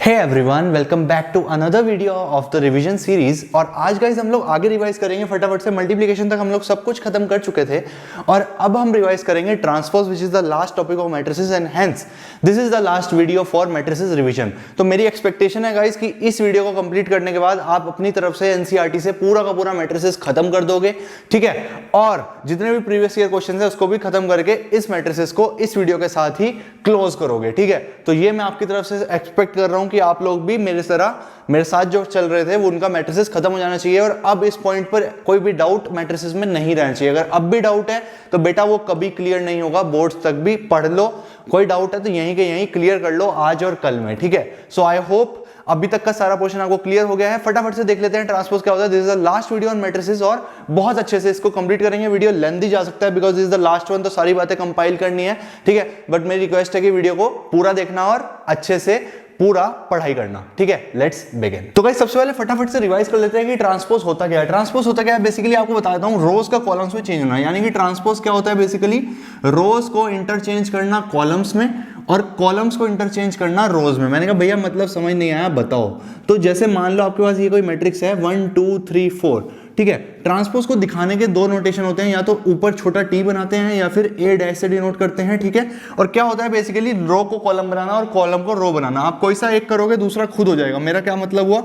Hey everyone, welcome back to another video of the revision series. और आज guys हम लोग आगे रिवाइज करेंगे फटाफट से। मल्टीप्लिकेशन तक हम लोग सब कुछ खत्म कर चुके थे और अब हम रिवाइज करेंगे transpose, which is the last topic of matrices and hence this is the last video for matrices revision. तो मेरी एक्सपेक्टेशन है गाइस कि इस वीडियो को कंप्लीट करने के बाद आप अपनी तरफ से एनसीईआरटी से पूरा का पूरा मैट्रिसेस खत्म कर दोगे, ठीक है। और जितने भी प्रीवियस ईयर क्वेश्चन है उसको भी खत्म करके इस मैट्रिसेस को इस वीडियो के साथ ही क्लोज करोगे, ठीक है। तो ये मैं आपकी तरफ से एक्सपेक्ट कर रहा हूं कि आप लोग भी मेरे साथ जो चल रहे थे वो उनका मैट्रिसेस खत्म हो जाना चाहिए और अब इस पॉइंट पर कोई भी डाउट मैट्रिसेस में नहीं रहना चाहिए। अगर अब भी डाउट है तो बेटा वो कभी क्लियर नहीं होगा, बोर्ड्स तक भी पढ़ लो। कोई डाउट है तो यहीं के यहीं क्लियर कर लो आज और कल में, ठीक है। सो आई होप अभी तक का सारा पोर्शन आपको क्लियर हो गया है। फटाफट से देख लेते हैं ट्रांसपोज क्या होता है। This is the last video on matrices और बहुत अच्छे से इसको कंप्लीट करेंगे। वीडियो लेंथी जा सकता है because this is the last one, तो सारी बातें कंपाइल करनी है, ठीक है। बट मेरी रिक्वेस्ट है कि वीडियो को पूरा देखना और अच्छे से पूरा पढ़ाई करना, ठीक है। Let's begin. तो गाइस सबसे पहले फटाफट से रिवाइज कर लेते हैं कि ट्रांसपोज होता क्या है। ट्रांसपोज होता क्या है, बेसिकली आपको बता देता हूं। रोज का कॉलम्स में चेंज होना, यानी कि ट्रांसपोज क्या होता है, बेसिकली रोज को इंटरचेंज करना कॉलम्स में और कॉलम्स को इंटरचेंज करना रोज में। मैंने कहा भैया मतलब समझ नहीं आया, बताओ। तो जैसे मान लो आपके पास ये कोई मैट्रिक्स है 1 2 3 4, ठीक है। ट्रांसपोज को दिखाने के दो नोटेशन होते हैं, या तो ऊपर छोटा टी बनाते हैं या फिर ए डैश से डिनोट करते हैं, ठीक है। और क्या होता है बेसिकली, रो को कॉलम बनाना और कॉलम को रो बनाना। आप कोई सा एक करोगे दूसरा खुद हो जाएगा। मेरा क्या मतलब हुआ,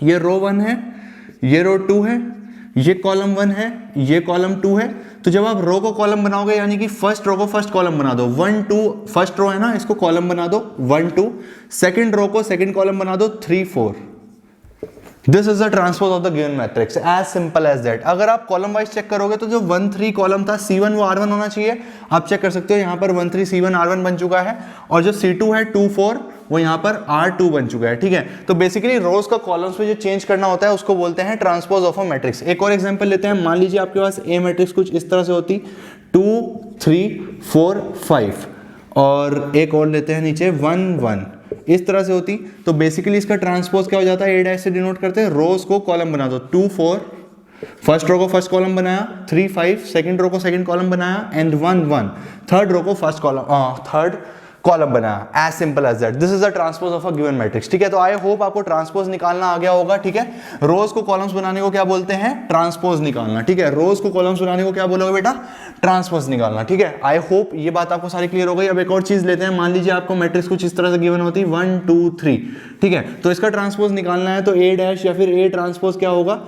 ये रो 1 है, ये रो 2 है, ये कॉलम 1 है, ये कॉलम 2 है। तो जब आप रो को कॉलम बनाओगे, यानी कि फर्स्ट रो को फर्स्ट कॉलम बना दो, 1 2 फर्स्ट रो है ना, इसको कॉलम बना दो 1 2, सेकंड रो को सेकंड कॉलम बना दो 3 4। This is the transpose of the given matrix, as simple as that. अगर आप कॉलम वाइज चेक करोगे तो जो 1 3 कॉलम था C1 वो R1 होना चाहिए। आप चेक कर सकते हो यहाँ पर 1 3 C1 R1 बन चुका है, और जो C2 है 2 4 वो यहाँ पर R2 बन चुका है, ठीक है। तो बेसिकली रोज का कॉलम्स में जो चेंज करना होता है उसको बोलते हैं ट्रांसपोज ऑफ अ मैट्रिक्स। एक और एग्जांपल लेते हैं। मान लीजिए आपके पास ए मैट्रिक्स कुछ इस तरह से होती 2 3 4 5, और एक और लेते हैं नीचे 1 1, इस तरह से होती। तो बेसिकली इसका ट्रांसपोज क्या हो जाता है, ए डैश से डिनोट करते हैं। रोज को कॉलम बना दो 2 4, फर्स्ट रो को फर्स्ट कॉलम बनाया, 3 5 सेकंड रो को सेकंड कॉलम बनाया, एंड 1 1 थर्ड रो को फर्स्ट कॉलम बनाया। As simple as that, this is the transpose of a given matrix, ठीक है। तो आई होप आपको ट्रांसपोज निकालना आ गया होगा, ठीक है। रोज को कॉलम्स बनाने को क्या बोलते हैं, ट्रांसपोज निकालना, ठीक है। रोज को कॉलम्स बनाने को क्या बोलोगे बेटा, ट्रांसपोज निकालना, ठीक है। आई होप ये बात आपको सारी क्लियर हो गई। अब एक और चीज लेते हैं। मान लीजिए आपको मैट्रिक्स कुछ इस तरह से गिवन होती 1 2 3, ठीक है। तो इसका ट्रांसपोज निकालना है तो ए डैश या फिर ए ट्रांसपोज क्या होगा,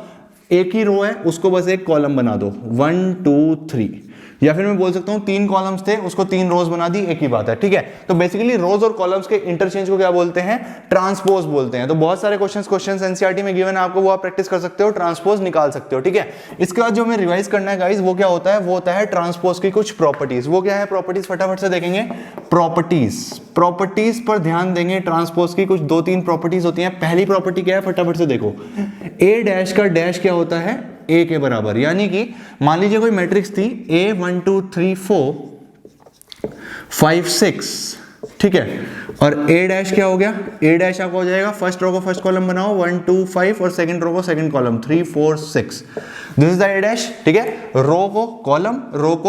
एक ही रो है उसको बस एक कॉलम बना दो 1 2 3, या फिर मैं बोल सकता हूं 3 कॉलम्स थे उसको 3 रोज बना दी, एक ही बात है, ठीक है। तो बेसिकली रोज और कॉलम्स के इंटरचेंज को क्या बोलते हैं, ट्रांसपोज बोलते हैं। तो बहुत सारे क्वेश्चंस एनसीईआरटी में गिवन है आपको, वो आप प्रैक्टिस कर सकते हो, ट्रांसपोज निकाल सकते हो, ठीक है। इसके बाद जो हमें रिवाइज करना है गाइस वो क्या होता है, वो होता है ट्रांसपोज की कुछ प्रॉपर्टीज। वो क्या है प्रॉपर्टीज, फटाफट से देखेंगे। प्रॉपर्टीज पर ध्यान देंगे। ट्रांसपोज की कुछ 2-3 प्रॉपर्टीज होती हैं। पहली प्रॉपर्टी क्या है, फटाफट से देखो। ए डैश का डैश क्या होता है, ए के बराबर। यानी कि मान लीजिए कोई मैट्रिक्स थी A 1 2 3 4 5 6, ठीक है। और ए डैश क्या हो गया, ए डैश आपका हो जाएगा फर्स्ट रो को फर्स्ट कॉलम बनाओ 1 2 5, और सेकंड रो को second column 3 4 6। This is the A dash, ठीक है। रो को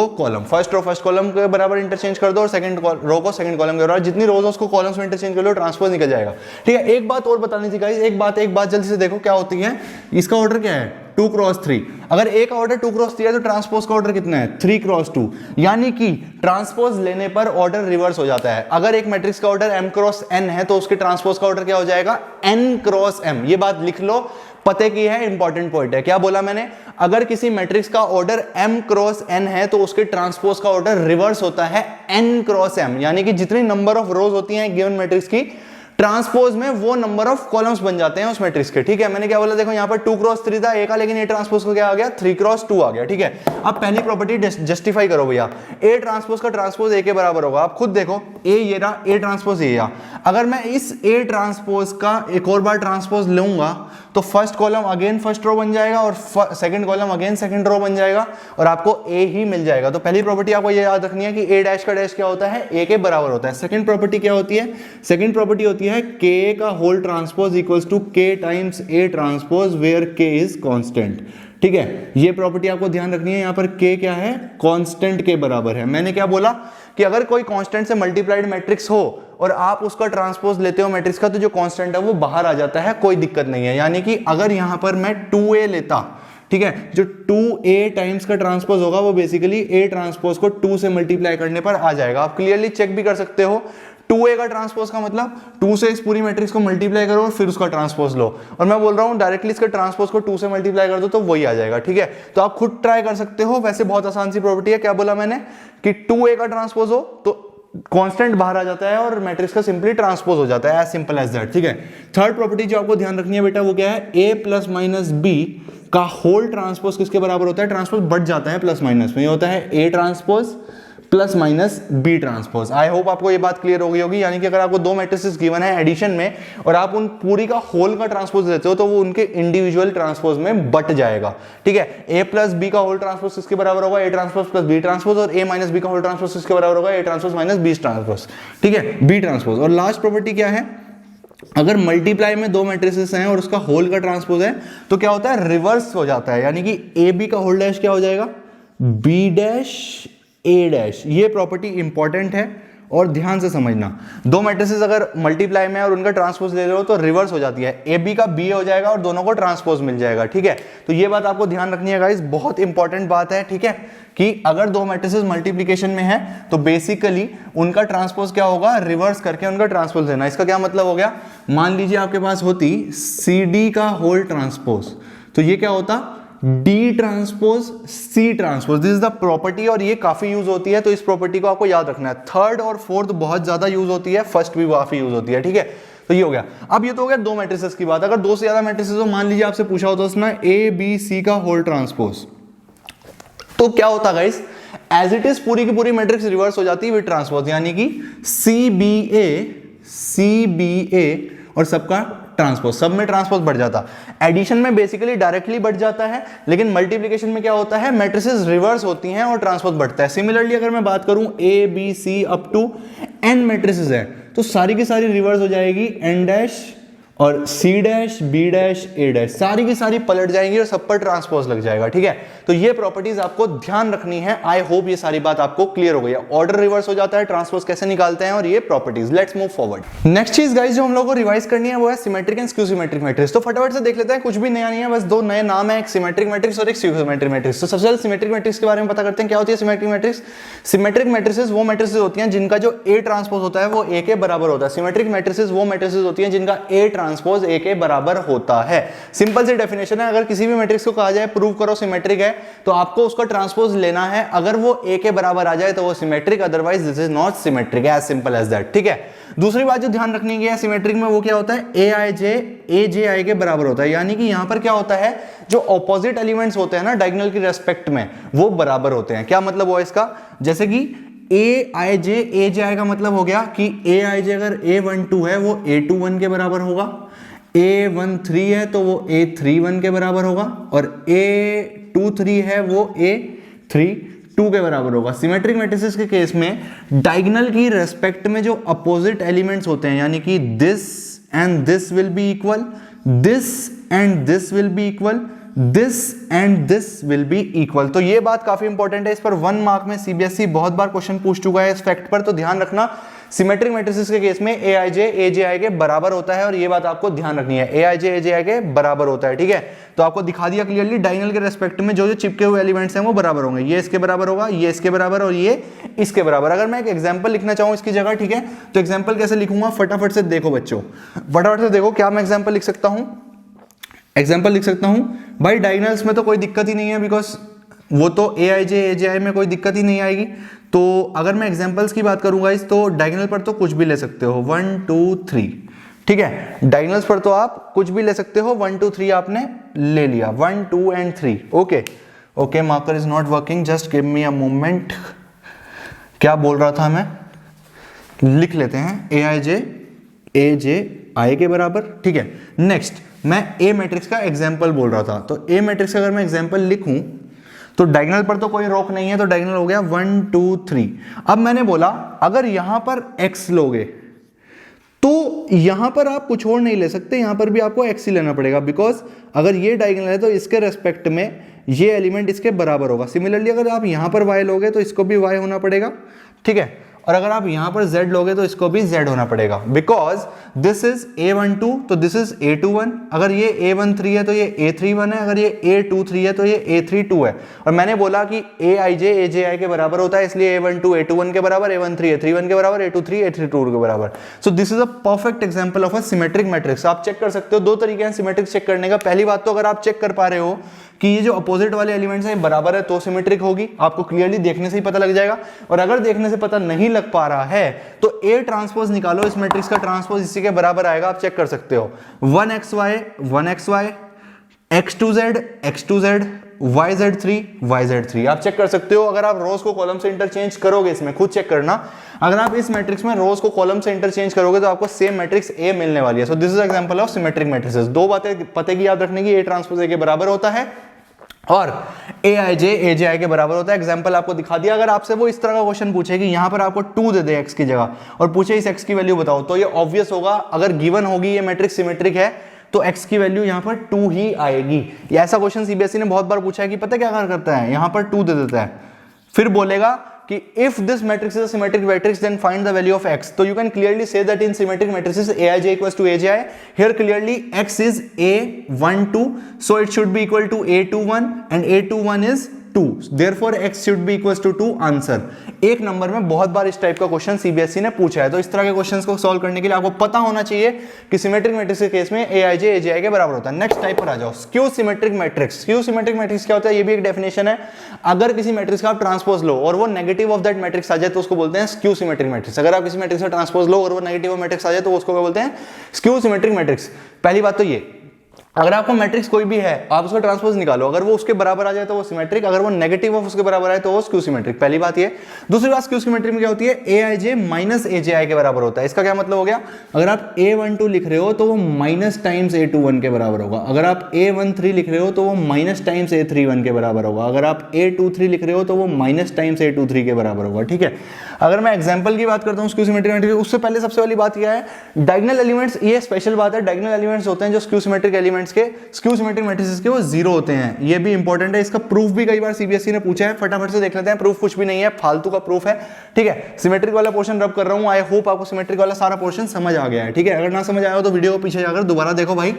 column, first row first column के बराबर इंटरचेंज कर दो और सेकंड रो को सेकंड कॉलम के बराबर। जितनी रोज उसको कॉलम्स में इंटरचेंज कर लो, ट्रांसपोज निकल जाएगा, ठीक है। एक बात और बतानी थी गाइस, एक बात जल्दी से देखो क्या होती है। इसका ऑर्डर क्या है, 2 क्रॉस 3। अगर ए का ऑर्डर 2 क्रॉस 3 है तो ट्रांसपोज का ऑर्डर कितना है, 3 क्रॉस 2। यानी कि ट्रांसपोज लेने पर ऑर्डर रिवर्स हो जाता है। अगर एक मैट्रिक्स का ऑर्डर m क्रॉस n है तो उसके ट्रांसपोज का ऑर्डर क्या हो जाएगा, n क्रॉस m। ये बात लिख लो, पते की है, इंपॉर्टेंट पॉइंट है। क्या बोला मैंने, अगर किसी मैट्रिक्स का ऑर्डर m क्रॉस n है तो उसके ट्रांसपोज का ऑर्डर रिवर्स होता है n क्रॉस m। यानी कि जितनी नंबर ऑफ रोज होती हैं गिवन मैट्रिक्स की, ट्रांसपोज में वो नंबर ऑफ कॉलम्स बन जाते हैं उस मैट्रिक्स के, ठीक है। मैंने क्या बोला, देखो यहाँ पर 2 क्रॉस 3 था ए का, लेकिन ए ट्रांसपोज को क्या आ गया, 3 क्रॉस 2 आ गया, ठीक है। अब पहली प्रॉपर्टी जस्टिफाई करो भैया। ए ट्रांसपोज का ट्रांसपोज ए के बराबर होगा। आप खुद देखो, ए ये रहा, ए ट्रांसपोज ये। अगर मैं इस ए ट्रांसपोज का एक और बार ट्रांसपोज लूंगा तो first column again first row बन जाएगा और second column again second row बन जाएगा और आपको ए ही मिल जाएगा। तो पहली प्रॉपर्टी आपको ये याद रखनी है कि ए डैश का डैश क्या होता है, ए के बराबर होता है। सेकंड प्रॉपर्टी क्या होती है, सेकंड प्रॉपर्टी होती है के का होल ट्रांसपोज इक्वल्स टू के टाइम्स ए ट्रांसपोज वेयर के इज कांस्टेंट, ठीक है। ये प्रॉपर्टी आपको ध्यान रखनी है। यहां पर के क्या है, कांस्टेंट के बराबर है। मैंने क्या बोला कि अगर कोई कांस्टेंट से मल्टीप्लाइड मैट्रिक्स हो और आप उसका ट्रांसपोज लेते हो मैट्रिक्स का, तो जो कांस्टेंट है वो बाहर आ जाता है, कोई दिक्कत नहीं है। यानी कि अगर यहां पर मैं 2a लेता, ठीक है, जो 2a टाइम्स का ट्रांसपोज होगा वो बेसिकली a ट्रांसपोज को 2 से मल्टीप्लाई करने पर आ जाएगा। आप क्लियरली चेक भी कर सकते हो, 2a का ट्रांसपोज का मतलब 2 से इस पूरी मैट्रिक्स को मल्टीप्लाई करो और फिर उसका ट्रांसपोज लो, और मैं बोल रहा हूं डायरेक्टली इसका ट्रांसपोज को 2 से मल्टीप्लाई कर दो तो वही आ जाएगा। ठीक है, तो आप खुद ट्राई कर सकते हो, वैसे बहुत आसान सी प्रॉपर्टी है। क्या बोला मैंने कि 2a का ट्रांसपोज हो तो कांस्टेंट बाहर आ जाता है और मैट्रिक्स का सिंपली ट्रांसपोज हो जाता है, एज सिंपल एज दैट। ठीक है, थर्ड प्रॉपर्टी जो आपको ध्यान रखनी है बेटा वो क्या है, a प्लस माइनस b का होल ट्रांसपोज किसके बराबर होता है, ट्रांसपोज बढ़ जाता है प्लस माइनस में, ये होता है a transpose plus minus B transpose. I hope आपको ये बात क्लियर हो गई होगी। यानी कि अगर आपको दो मैट्रिसेस गिवन है एडिशन में और आप उन पूरी का होल का ट्रांसपोज लेते हो तो वो उनके इंडिविजुअल ट्रांसपोज में बट जाएगा। ठीक है, ए प्लस बी का होल ट्रांसपोज किसके बराबर होगा, A transpose plus B transpose, और ए माइनस बी का होल ट्रांसपोज किसके बराबर होगा, A transpose minus B transpose. ठीक है, बी ट्रांसपोज। और लास्ट प्रॉपर्टी क्या है, अगर मल्टीप्लाई में दो मैट्रिसेस हैं और उसका होल का ट्रांसपोज है तो क्या होता है, रिवर्स हो जाता है। यानी कि ए बी का होल डैश क्या हो जाएगा, बी डैश ए डैश। ये प्रॉपर्टी इंपॉर्टेंट है और ध्यान से समझना, दो मैट्रिसेस अगर मल्टीप्लाई में और उनका ट्रांसपोज ले रहे हो तो रिवर्स हो जाती है, ए बी का बी हो जाएगा और दोनों को ट्रांसपोज मिल जाएगा। ठीक है, तो ये बात आपको ध्यान रखनी है गाइस, बहुत इंपॉर्टेंट बात है। ठीक है, कि अगर दो मैट्रिसेस मल्टीप्लिकेशन में है तो बेसिकली उनका ट्रांसपोज क्या होगा, रिवर्स करके उनका ट्रांसपोज लेना। इसका क्या मतलब हो गया, मान लीजिए आपके पास होती सी डी का होल ट्रांसपोज, तो ये क्या होता, D transpose C transpose. This is the property और ये काफी यूज होती है, तो इस प्रॉपर्टी को आपको याद रखना है। थर्ड और फोर्थ बहुत ज्यादा यूज होती है, फर्स्ट भी काफी यूज होती है। ठीक है, तो ये हो गया। अब ये तो हो गया दो मैट्रिसेस की बात। अगर दो से ज्यादा मैट्रिसेस हो, मान लीजिए आपसे पूछा होता उसमें ए बी सी का होल ट्रांसपोज, तो क्या होता गाइस, एज इट इज पूरी की पूरी मैट्रिक्स रिवर्स हो जाती है विद ट्रांसपोज। यानी कि सी बी ए और सबका ट्रांसपोज, सब में ट्रांसपोज बढ़ जाता। एडिशन में बेसिकली डायरेक्टली बढ़ जाता है, लेकिन मल्टीप्लिकेशन में क्या होता है, मैट्रिसेस रिवर्स होती हैं और ट्रांसपोज बढ़ता है। सिमिलरली अगर मैं बात करूं A B C up to N matrices है तो सारी की सारी रिवर्स हो जाएगी, एन डैश और C dash B dash A dash, सारी की सारी पलट जाएंगी और सब पर ट्रांसपोज लग जाएगा। ठीक है, तो ये प्रॉपर्टीज आपको ध्यान रखनी है। आई होप ये सारी बात आपको क्लियर हो गई है। ऑर्डर रिवर्स हो जाता है, ट्रांसपोज कैसे निकालते हैं और ये properties. Let's move forward. Next चीज गाइस जो हम लोगों को रिवाइज करनी है वो है symmetric and skew symmetric matrix. तो फटाफट से देख लेते हैं, कुछ भी नया नहीं है, बस दो नए नाम है, एक सिमेट्रिक मैट्रिक्स और एक स्क्यू सिमेट्रिक मैट्रिक्स। तो सबसे पहले सिमेट्रिक मैट्रिक्स के बारे में पता करते हैं, क्या होती है सिमेट्रिक मैट्रिक्स। सिमेट्रिक मैट्रिसेस वो मैट्रिसेस होती हैं जिनका जो ए ट्रांसपोज होता है वो ए के बराबर होता है। सिमेट्रिक मैट्रिसेस वो मैट्रिसेस होती हैं जिनका ए ट्रांसपोज ए के बराबर होता है। सिंपल सी डेफिनेशन है, अगर किसी भी मैट्रिक्स को कहा जाए प्रूव करो सिमेट्रिक है तो आपको उसका ट्रांसपोज लेना है, अगर वो ए के बराबर आ जाए तो वो symmetric, otherwise this is not symmetric, as simple as that. ठीक है, दूसरी बात जो ध्यान रखनी है सिमेट्रिक में वो क्या होता है, ए आई जे ए जे आई के बराबर होता है। यानी कि यहां पर क्या होता है, जो ऑपोजिट एलिमेंट्स होते हैं ना डायगोनल की रेस्पेक्ट में वो बराबर होते हैं। क्या मतलब हुआ इसका, जैसे कि ए आई जे का मतलब हो गया कि ए आई जे अगर A12 है वो A21 के बराबर होगा, A13 है तो वो A31 के बराबर होगा, और A23 है वो A32 के बराबर होगा। सिमेट्रिक मैट्रिसेस के केस में डायगोनल की रेस्पेक्ट में जो अपोजिट एलिमेंट्स होते हैं, यानी कि this and this will B equal, this and this will B equal, this and this will B equal. तो ये बात काफी इंपॉर्टेंट है, इस पर 1 मार्क में सीबीएसई बहुत बार क्वेश्चन पूछ चुका है इस फैक्ट पर, तो ध्यान रखना। सिमेट्रिक मैट्रिसेस के केस में ए आई जे आई के बराबर होता है और ये बात आपको ध्यान रखनी है, ए आई जे के बराबर होता है। ठीक है, तो आपको दिखा दिया क्लियरली, डायगोनल के रेस्पेक्ट में जो जो चिपके हुए एलिमेंट्स हैं वो बराबर होंगे। ये इसके बराबर होगा, ये इसके बराबर और ये इसके बराबर। अगर मैं एक एग्जांपल लिखना चाहूं इसकी जगह, ठीक है, तो एग्जांपल कैसे लिखूंगा, फटाफट से देखो बच्चों, फटाफट से देखो क्या मैं एग्जांपल लिख सकता हूं। एग्जांपल लिख सकता हूं भाई, डायगोनल्स में तो कोई दिक्कत ही नहीं है, बिकॉज वो तो ए आई जे में कोई दिक्कत ही नहीं आएगी। तो अगर मैं एग्जांपल्स की बात करूंगा इस, तो डायगोनल पर तो कुछ भी ले सकते हो, 1 2 3। ठीक है, डायगोनल्स पर तो आप कुछ भी ले सकते हो, 1 2 3 आपने ले लिया, 1 2 and 3। Okay okay, marker is not working, just give me a moment. क्या बोल रहा था मैं, लिख लेते हैं, ए जे आई के बराबर। ठीक है, नेक्स्ट मैं ए मैट्रिक्स का एग्जाम्पल बोल रहा था, तो ए मैट्रिक्स का अगर मैं एग्जाम्पल लिखूं तो डायगोनल पर तो कोई रोक नहीं है, तो डायगोनल हो गया 1 2 3। अब मैंने बोला अगर यहां पर x लोगे तो यहां पर आप कुछ और नहीं ले सकते, यहां पर भी आपको x ही लेना पड़ेगा, बिकॉज अगर ये डायगोनल है तो इसके रेस्पेक्ट में ये एलिमेंट इसके बराबर होगा। सिमिलरली अगर आप यहां पर y लोगे तो इसको भी y होना पड़ेगा। ठीक है, और अगर आप यहां पर z लोगे तो इसको भी z होना पड़ेगा, बिकॉज दिस इज a12 तो दिस इज a21, अगर ये a13 है तो ये a31 है, अगर ये a23 है तो ये a32 है। और मैंने बोला कि aij aj के बराबर होता है, इसलिए a12 a21 के बराबर, a13 a31 के बराबर, a23 a32 के बराबर। So this is a perfect example of a symmetric matrix. आप चेक कर सकते हो, दो तरीके हैं सिमेट्रिक चेक करने का। पहली बात तो अगर आप चेक कर पा रहे हो कि ये जो अपोजिट वाले एलिमेंट्स हैं बराबर है तो सिमेट्रिक होगी, आपको क्लियरली देखने से ही पता लग जाएगा। और अगर देखने से पता नहीं लग पा रहा है तो A ट्रांसपोज निकालो, इस मैट्रिक्स का ट्रांसपोज इसी के बराबर आएगा, आप चेक कर सकते हो। 1xy 1xy, x2z x2z, yz3 yz3, आप चेक कर सकते हो। अगर आप रोज को कॉलम से इंटरचेंज करोगे, इसमें खुद चेक करना, अगर आप इस मैट्रिक्स में रोज को कॉलम से इंटरचेंज करोगे तो आपको सेम मैट्रिक्स A मिलने वाली है। So this is example of symmetric matrices. दो बातें पते की याद रखने की, A ट्रांसपोज A के बराबर होता है और aij aj के बराबर होता है। एग्जांपल आपको दिखा दिया। अगर आपसे वो इस तरह का क्वेश्चन पूछे कि यहां पर आपको 2 दे दे x की जगह और पूछे इस x की वैल्यू बताओ, तो ये ऑब्वियस होगा, अगर गिवन होगी ये मैट्रिक्स सिमेट्रिक है तो x की वैल्यू यहां पर 2 ही आएगी। ये ऐसा क्वेश्चन सीबीएसई ने बहुत बार पूछा है कि पता क्या करता है, यहां पर 2 दे देता है, फिर बोलेगा कि if this matrix is a symmetric matrix then find the value of x. So you can clearly say that in symmetric matrices aij equals to aj. Here clearly x is a12, so it should be equal to a21 and a21 is 2. Therefore x should be equals to 2. Answer. एक number में बहुत बार इस type का question CBSE ने पूछा है, तो इस तरह के क्वेश्चंस को सॉल्व करने के लिए आपको पता होना चाहिए कि सिमेट्रिक मैट्रिक्स के केस में aij aj के बराबर होता है। नेक्स्ट टाइप पर आ जाओ, skew symmetric matrix. Skew symmetric matrix क्या होता है, ये भी एक डेफिनेशन है। अगर किसी मैट्रिक्स का आप ट्रांसपोज लो और वो नेगेटिव ऑफ दैट मैट्रिक्स आ जाए तो उसको बोलते हैं स्क्यू सिमेट्रिक मैट्रिक्स। अगर आप किसी मैट्रिक्स का ट्रांसपोज लो और वो नेगेटिव ऑफ मैट्रिक्स आ जाए तो उसको क्या बोलते हैं, स्क्यू सिमेट्रिक मैट्रिक्स। पहली बात तो ये, अगर आपको मैट्रिक्स कोई भी है आप उसका ट्रांसपोज निकालो, अगर वो उसके बराबर आ जाए तो वो सिमेट्रिक, अगर वो नेगेटिव ऑफ उसके बराबर आए तो वो स्क्यू सिमेट्रिक। पहली बात ये। दूसरी बात, स्क्यू सिमेट्रिक में क्या होती है, aij माइनस aj के बराबर होता है। इसका क्या मतलब हो गया, अगर आप a12 लिख रहे हो तो वो माइनस टाइम्स a21 के बराबर होगा, अगर आप a13 लिख रहे हो तो वो माइनस टाइम्स a31 के बराबर होगा, अगर आप a23 लिख रहे हो तो वो माइनस टाइम्स a23 के बराबर होगा। ठीक है, अगर मैं एग्जांपल की बात करता हूं स्क्यू सिमेट्रिक मैट्रिक्स, उससे पहले सबसे वाली बात यह है, डायगोनल एलिमेंट्स, ये स्पेशल बात है। डायगोनल एलिमेंट्स होते हैं जो स्क्यू सिमेट्रिक एलिमेंट्स के, स्क्यू सिमेट्रिक मैट्रिसेस के, वो जीरो होते हैं। ये भी इंपॉर्टेंट है, इसका प्रूफ भी कई बार सीबीएसई ने पूछा है, फटाफट से देख लेते हैं। प्रूफ कुछ भी नहीं है, फालतू का प्रूफ है। ठीक है, सिमेट्रिक वाला पोर्शन रब कर रहा हूं, आई होप आपको सिमेट्रिक वाला सारा पोर्शन समझ आ गया है। ठीक है, अगर ना समझ आया हो तो वीडियो को पीछे जाकर दोबारा देखो भाई,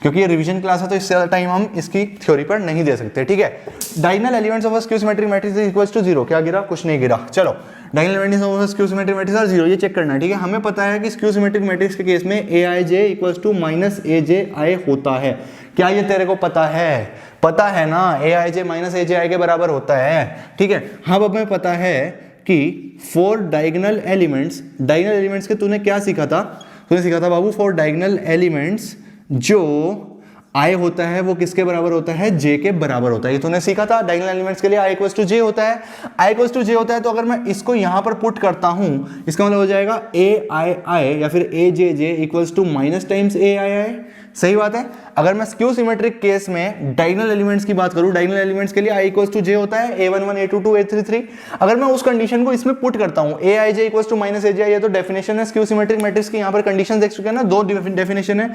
क्योंकि ये रिवीजन क्लास है तो इससे ज्यादा टाइम हम इसकी थ्योरी पर नहीं दे सकते। ठीक है, diagonal elements of a skew symmetric matrix is equals to 0। क्या गिरा, कुछ नहीं गिरा। चलो, diagonal elements of a skew symmetric matrix are 0, ये चेक करना है। ठीक है, हमें पता है कि स्क्यू सिमेट्रिक मैट्रिक्स के केस में aij equals to minus aj होता है। क्या ये तेरे को पता है? पता है ना, aij माइनस aj के बराबर होता है। ठीक है, हाँ, अब हमें पता है कि फॉर डायगोनल एलिमेंट्स के तूने क्या सीखा था, तूने सीखा था बाबू, फॉर डायगोनल एलिमेंट्स जो i होता है वो किसके बराबर होता है, j के बराबर होता है। ये तूने सीखा था, डायगोनल एलिमेंट्स के लिए i इक्वल्स टू j होता है। i इक्वल्स टू j होता है तो अगर मैं इसको यहां पर पुट करता हूं, इसका मतलब हो जाएगा aii या फिर ajj equals to minus times aii। सही बात है। अगर मैं स्क्यू सिमेट्रिक केस में डायगोनल एलिमेंट्स की बात करूं, डायगोनल एलिमेंट्स के लिए i इक्वल्स टू j होता है, a11 a22 a33। अगर मैं उस कंडीशन को इसमें पुट करता हूं, aij equals to minus aj, ये तो डेफिनेशन है स्क्यू सिमेट्रिक मैट्रिक्स की। यहां पर कंडीशन देख चुके हैं ना, दो डेफिनेशन है।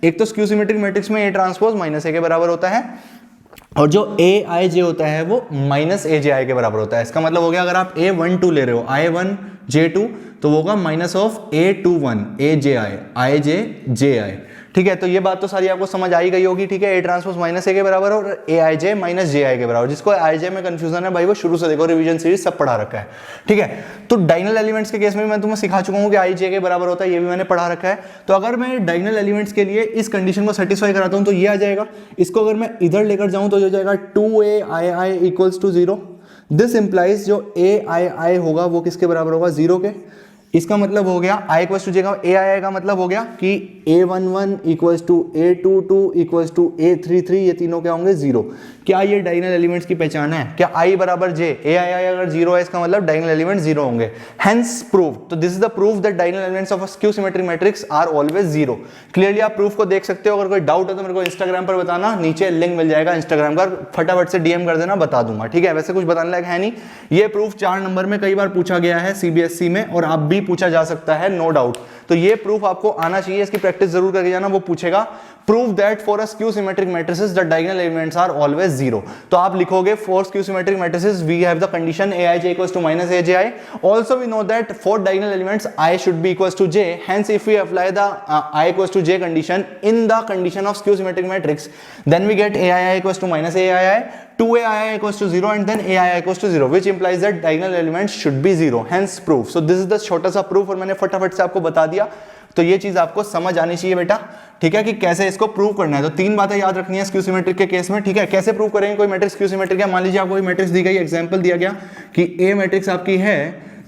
एक तो स्क्यू सिमेट्रिक मैट्रिक्स में a ट्रांसपोज माइनस a के बराबर होता है, और जो aij होता है वो माइनस aj के बराबर होता है। इसका मतलब हो गया, अगर आप a12 ले रहे हो, i1 j2, तो वो होगा minus of a21 aj ji। ठीक है, तो ये बात तो सारी आपको समझ आई गई होगी। ठीक है, a ट्रांसपोज माइनस a के बराबर और aij माइनस ji के बराबर। जिसको aij में कंफ्यूजन है भाई, वो शुरू से देखो, रिवीजन सीरीज सब पढ़ा रखा है। ठीक है, तो डायगोनल एलिमेंट्स के केस में मैं तुम्हें सिखा चुका हूं कि i j के बराबर होता है, ये भी मैंने पढ़ा रखा है। तो अगर मैं डायगोनल एलिमेंट्स के लिए इस कंडीशन को सेटिस्फाई कराता हूं तो ये आ जाएगा। इसको अगर मैं इधर लेकर जाऊं तो ये हो जाएगा 2aii equals to 0। This implies जो aii होगा वो किसके बराबर होगा, 0 के। इसका मतलब हो गया i इक्वल्स टू j का ai का मतलब हो गया कि a11 equals to a22 equals to a33, ये तीनों क्या होंगे, 0। क्या ये डायगोनल एलिमेंट्स की पहचान है? क्या i बराबर j, ai अगर 0 है इसका मतलब डायगोनल एलिमेंट्स 0 होंगे। हेंस प्रूव, तो this is the proof that diagonal elements of a skew symmetric matrix are always 0। Clearly आप प्रूफ को देख सकते हो। अगर कोई डाउट है तो मेरे को इंस्टाग्राम पर बताना, नीचे लिंक मिल जाएगा इंस्टाग्राम का, फटाफट से डीएम कर देना, बता दूंगा। ठीक है, वैसे कुछ बताने लायक है नहीं। ये प्रूफ 4 नंबर में कई बार पूछा गया है सीबीएसई में, और आप भी पूछा जा सकता है, नो डाउट। तो ये प्रूफ आपको आना चाहिए, इसकी प्रैक्टिस जरूर करके जाना। वो पूछेगा prove that for a skew symmetric matrices the diagonal elements are always zero. तो आप लिखोगे for skew symmetric matrices we have the condition aij equals to minus aj। also we know that for diagonal elements I should be equals to j, hence if we apply the I equals to j condition in the condition of skew symmetric matrix, then we get aii equals to minus aii, 2aii equals to 0 and then aii equals to 0, which implies that diagonal elements should be 0, hence proof। so this is the छोटा सा proof और मैंने फटाफट से आपको बता दिया। तो ये चीज आपको समझ आनी चाहिए बेटा, ठीक है, कि कैसे इसको प्रूव करना है। तो तीन बातें याद रखनी है स्क्यू सिमेट्रिक के केस में, ठीक है। कैसे प्रूव करेंगे कोई मैट्रिक्स स्क्यू सिमेट्रिक है। मान लीजिए आपको कोई मैट्रिक्स दी गई, एग्जांपल दिया गया कि ए मैट्रिक्स आपकी है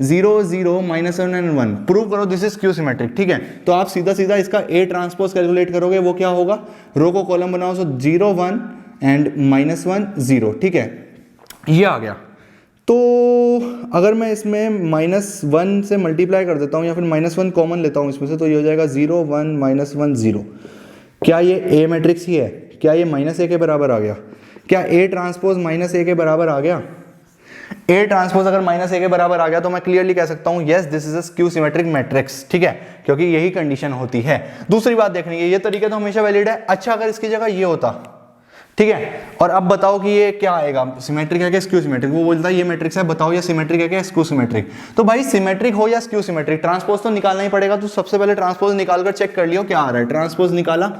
0 0 -1 and 1, प्रूव करो दिस इज स्क्यू सिमेट्रिक, ठीक है। तो आप सीधा सीधा इसका ए ट्रांसपोज कैलकुलेट करोगे, वो क्या होगा, रो को कॉलम बनाओ, सो 0 1 एंड -1 0, ठीक है, ये आ गया। तो अगर मैं इसमें -1 से मल्टीप्लाई कर देता हूँ या फिर -1 कॉमन लेता हूँ इसमें से, तो ये हो जाएगा 0 1 -1 0। क्या ये ए मैट्रिक्स ही है? क्या ये -a के बराबर आ गया? क्या ए ट्रांसपोज -a के बराबर आ गया? ए ट्रांसपोज अगर -a के बराबर आ गया तो मैं क्लियरली कह सकता हूँ yes this is a skew symmetric matrix, ठीक है, क्योंकि यही कंडीशन होती है। दूसरी बात देखनी है, ये तरीका तो हमेशा वैलिड है। अच्छा अगर इसकी जगह ये होता, ठीक है, और अब बताओ कि ये क्या आएगा, सिमेट्रिक है क्या स्क्यू सिमेट्रिक? वो बोलता है ये मैट्रिक्स है, बताओ ये सिमेट्रिक है क्या स्क्यू सिमेट्रिक? तो भाई सिमेट्रिक हो या स्क्यू सिमेट्रिक, ट्रांसपोज तो निकालना ही पड़ेगा। तो सबसे पहले ट्रांसपोज निकालकर चेक कर लियो क्या आ रहा है। ट्रांसपोज निकाला,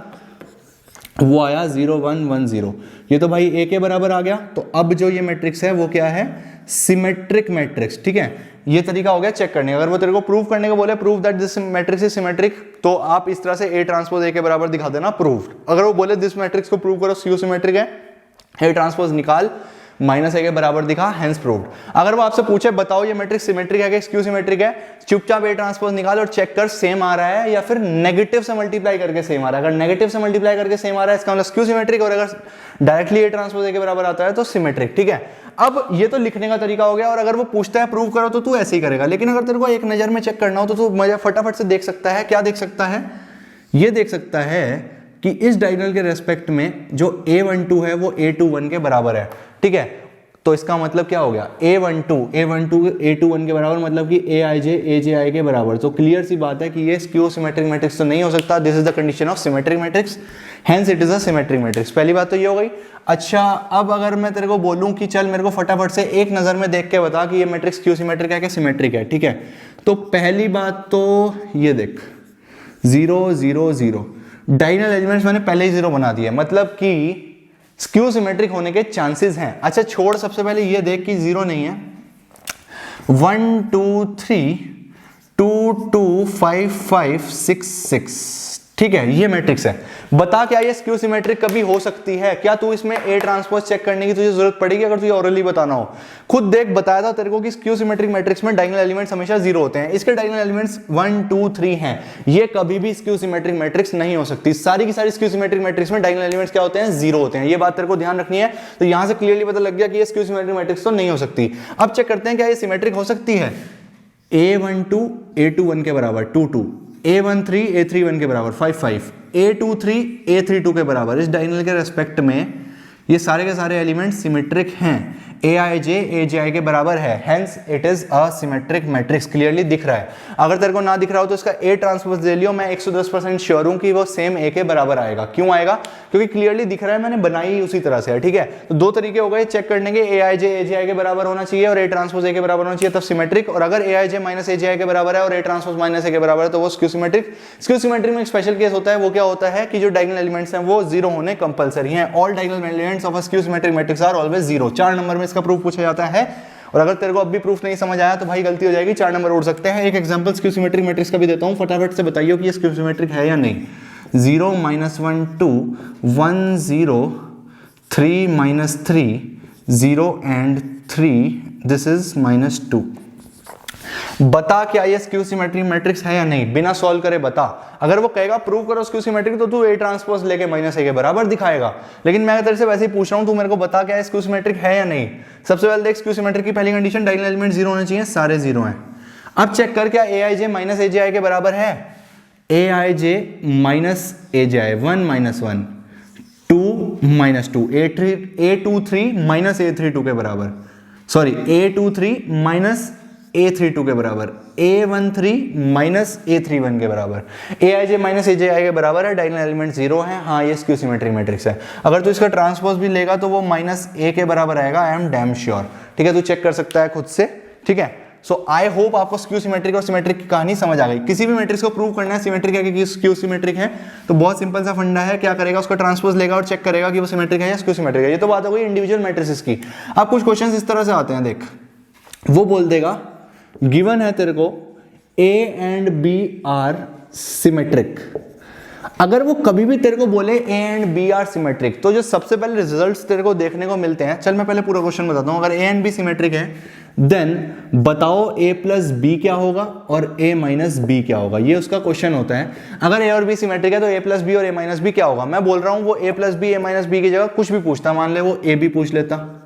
वो आया 0 1 1 0, ये तो भाई ए के बराबर आ गया। तो अब जो ये मैट्रिक्स है वो क्या है, सिमेट्रिक मैट्रिक्स, ठीक है। ये तरीका हो गया चेक करने का। अगर वो तेरे को प्रूव करने को बोले prove that this matrix is symmetric, तो आप इस तरह से ए ट्रांसपोज ए के बराबर दिखा देना प्रूव्ड। अगर वो बोले दिस मैट्रिक्स को प्रूव करो स्क्यू सिमेट्रिक है, ए ट्रांसपोज निकाल -a के बराबर दिखा, हेंस प्रूव्ड। अगर वो आपसे पूछे बताओ ये मैट्रिक्स सिमेट्रिक है कि स्क्यू सिमेट्रिक है, चुपचाप ए ट्रांसपोज निकाल और चेक कर सेम आ रहा है या फिर नेगेटिव से मल्टीप्लाई करके सेम आ रहा है। अगर नेगेटिव से मल्टीप्लाई करके सेम आ रहा है इसका मतलब स्क्यू सिमेट्रिक, और अगर डायरेक्टली ए ट्रांसपोज ए के बराबर आता है तो सिमेट्रिक, ठीक है। अब ये तो लिखने का तरीका हो गया, और अगर वो पूछता है प्रूव करो तो तू ऐसे ही करेगा। लेकिन अगर तेरे को एक नजर में चेक करना हो तो तू मजा फटाफट से देख सकता है। क्या देख सकता है? ये देख सकता है कि इस डायगोनल के रेस्पेक्ट में जो a12 है वो a21 के बराबर है, ठीक है। तो इसका मतलब क्या हो गया, a12 a21 के बराबर, मतलब कि aij aj के बराबर। तो क्लियर सी बात है कि ये स्क्यू सिमेट्रिक मैट्रिक्स तो नहीं हो सकता। This is the condition of symmetric matrix, hence it is a symmetric matrix. पहली बात तो ये हो गई। अच्छा अब अगर मैं तेरे को बोलूं कि चल मेरे को फटाफट से एक नजर में देख के बता कि ये मैट्रिक्स स्क्यू सिमेट्रिक है कि सिमेट्रिक है, ठीक है। तो पहली बात तो ये देख 0 0 0, डायगोनल एलिमेंट्स मैंने पहले ही 0 बना दिया, मतलब कि स्क्यू सिमेट्रिक होने के चांसेस हैं। अच्छा छोड़, सबसे पहले ये देख कि 0 नहीं है, 1 2 3 2 2 5 5 6 6, ठीक है, ये मैट्रिक्स है। बता क्या ये स्क्यू सिमेट्रिक कभी हो सकती है? क्या तू इसमें ए ट्रांसपोज चेक करने की तुझे जरूरत पड़ेगी अगर तुझे ऑरली बताना हो? खुद देख, बताया था तेरे को कि स्क्यू सिमेट्रिक मैट्रिक्स में डायगोनल एलिमेंट्स हमेशा 0 होते हैं। इसके डायगोनल एलिमेंट्स 1 2 3 हैं, ये कभी भी स्क्यू सिमेट्रिक मैट्रिक्स नहीं हो सकती। सारी की सारी स्क्यू सिमेट्रिक मैट्रिक्स में डायगोनल एलिमेंट्स क्या होते हैं, 0 होते हैं। ये बात तेरे को ध्यान रखनी है। तो यहां से क्लियरली पता लग गया कि ये स्क्यू सिमेट्रिक मैट्रिक्स तो नहीं हो सकती। अब चेक करते हैं क्या ये सिमेट्रिक हो सकती है। a12 a21 के बराबर 2 2, a13 a31 के बराबर 5 5, a23 a32 के बराबर। इस डायगोनल के रेस्पेक्ट में ये सारे के सारे एलिमेंट सिमेट्रिक हैं। aij aj के बराबर है, hence it is a symmetric matrix. Clearly दिख रहा है। अगर तेरे को ना दिख रहा हो तो इसका a ट्रांसपोज ले लियो। मैं 110% श्योर हूं कि वो सेम a के बराबर आएगा। क्यों आएगा? क्योंकि क्लियरली दिख रहा है, मैंने बनाई उसी तरह से है, ठीक है। तो दो तरीके हो गए चेक करने के, aij aj के बराबर होना चाहिए और a ट्रांसपोज a के बराबर होना चाहिए, तब सिमेट्रिक। और अगर aij aj के बराबर है और a ट्रांसपोज a के बराबर है तो वो स्क्यू सिमेट्रिक। स्क्यू सिमेट्रिक में एक स्पेशल केस होता है, वो क्या होता है कि जो डायगोनल एलिमेंट्स हैं वो 0 होने कंपलसरी हैं। All diagonal elements of a skew symmetric matrix are always 0। 4 number में इसका प्रूफ पूछा जाता है। और अगर तेरे को अब भी प्रूफ नहीं समझ आया तो भाई गलती हो जाएगी, 4 नंबर उड़ सकते हैं। एक एग्जांपल स्क्यू सिमेट्रिक मैट्रिक्स का भी देता हूं, फटाफट से बताइए कि ये स्क्यू सिमेट्रिक है या नहीं। 0 -1 2 1 0 3 -3 0 and 3, दिस इज -2। बता क्या ये स्क्यू सिमेट्रिक मैट्रिक्स है या नहीं, बिना सॉल्व करे बता। अगर वो कहेगा प्रूव करो स्क्यू सिमेट्रिक तो तू ए ट्रांसपोज लेके -a के बराबर दिखाएगा। लेकिन मैं तेरे से वैसे ही पूछ रहा हूं, तू मेरे को बता क्या स्क्यू सिमेट्रिक है या नहीं। सबसे पहले देख, स्क्यू सिमेट्रिक की पहली कंडीशन डायगोनल एलिमेंट 0 होने चाहिए, सारे 0 हैं। अब चेक कर क्या aij aj के बराबर है। aij aj 1 -1 2 -2 a23 a32 के बराबर, सॉरी a23 a32 के बराबर, A13 माइनस A31 के बराबर, Aij माइनस Aj के बराबर है, डायगोनल एलिमेंट 0 है, हाँ ये स्क्यू सिमेट्रिक मैट्रिक्स है। अगर तू इसका ट्रांसपोज भी लेगा तो वो माइनस A के बराबर आएगा, आई एम डैम श्योर। ठीक है, तू चेक कर सकता है खुद से। ठीक है, सो आई होप आपको स्क्यू सिमेट्रिक और सिमेट्रिक की कहानी समझ आ गई। किसी भी मैट्रिक्स को प्रूव करना है सिमेट्रिक है कि स्क्यू सिमेट्रिक है, तो बहुत सिंपल सा फंडा है, क्या करेगा, उसका ट्रांसपोज लेगा और चेक करेगा कि वो सिमेट्रिक है या स्क्यू सिमेट्रिक है। ये तो बात हो गई इंडिविजुअल मैट्रिसेस की। अब कुछ क्वेश्चंस इस तरह से आते हैं, देख वो बोल देगा गिवन है तेरे को A and B are symmetric. अगर वो कभी भी तेरे को बोले A and B are symmetric, तो जो सबसे पहले रिजल्ट्स तेरे को देखने को मिलते हैं, चल मैं पहले पूरा क्वेश्चन बताता हूं। अगर A एंड B सिमेट्रिक है देन बताओ A प्लस B क्या होगा और A माइनस B क्या होगा, ये उसका क्वेश्चन होता है। अगर A और B सिमेट्रिक है तो A प्लस B और A माइनस B क्या होगा। मैं बोल रहा हूं वो A plus B A minus B की जगह कुछ भी पूछता, मान ले वो A B पूछ लेता,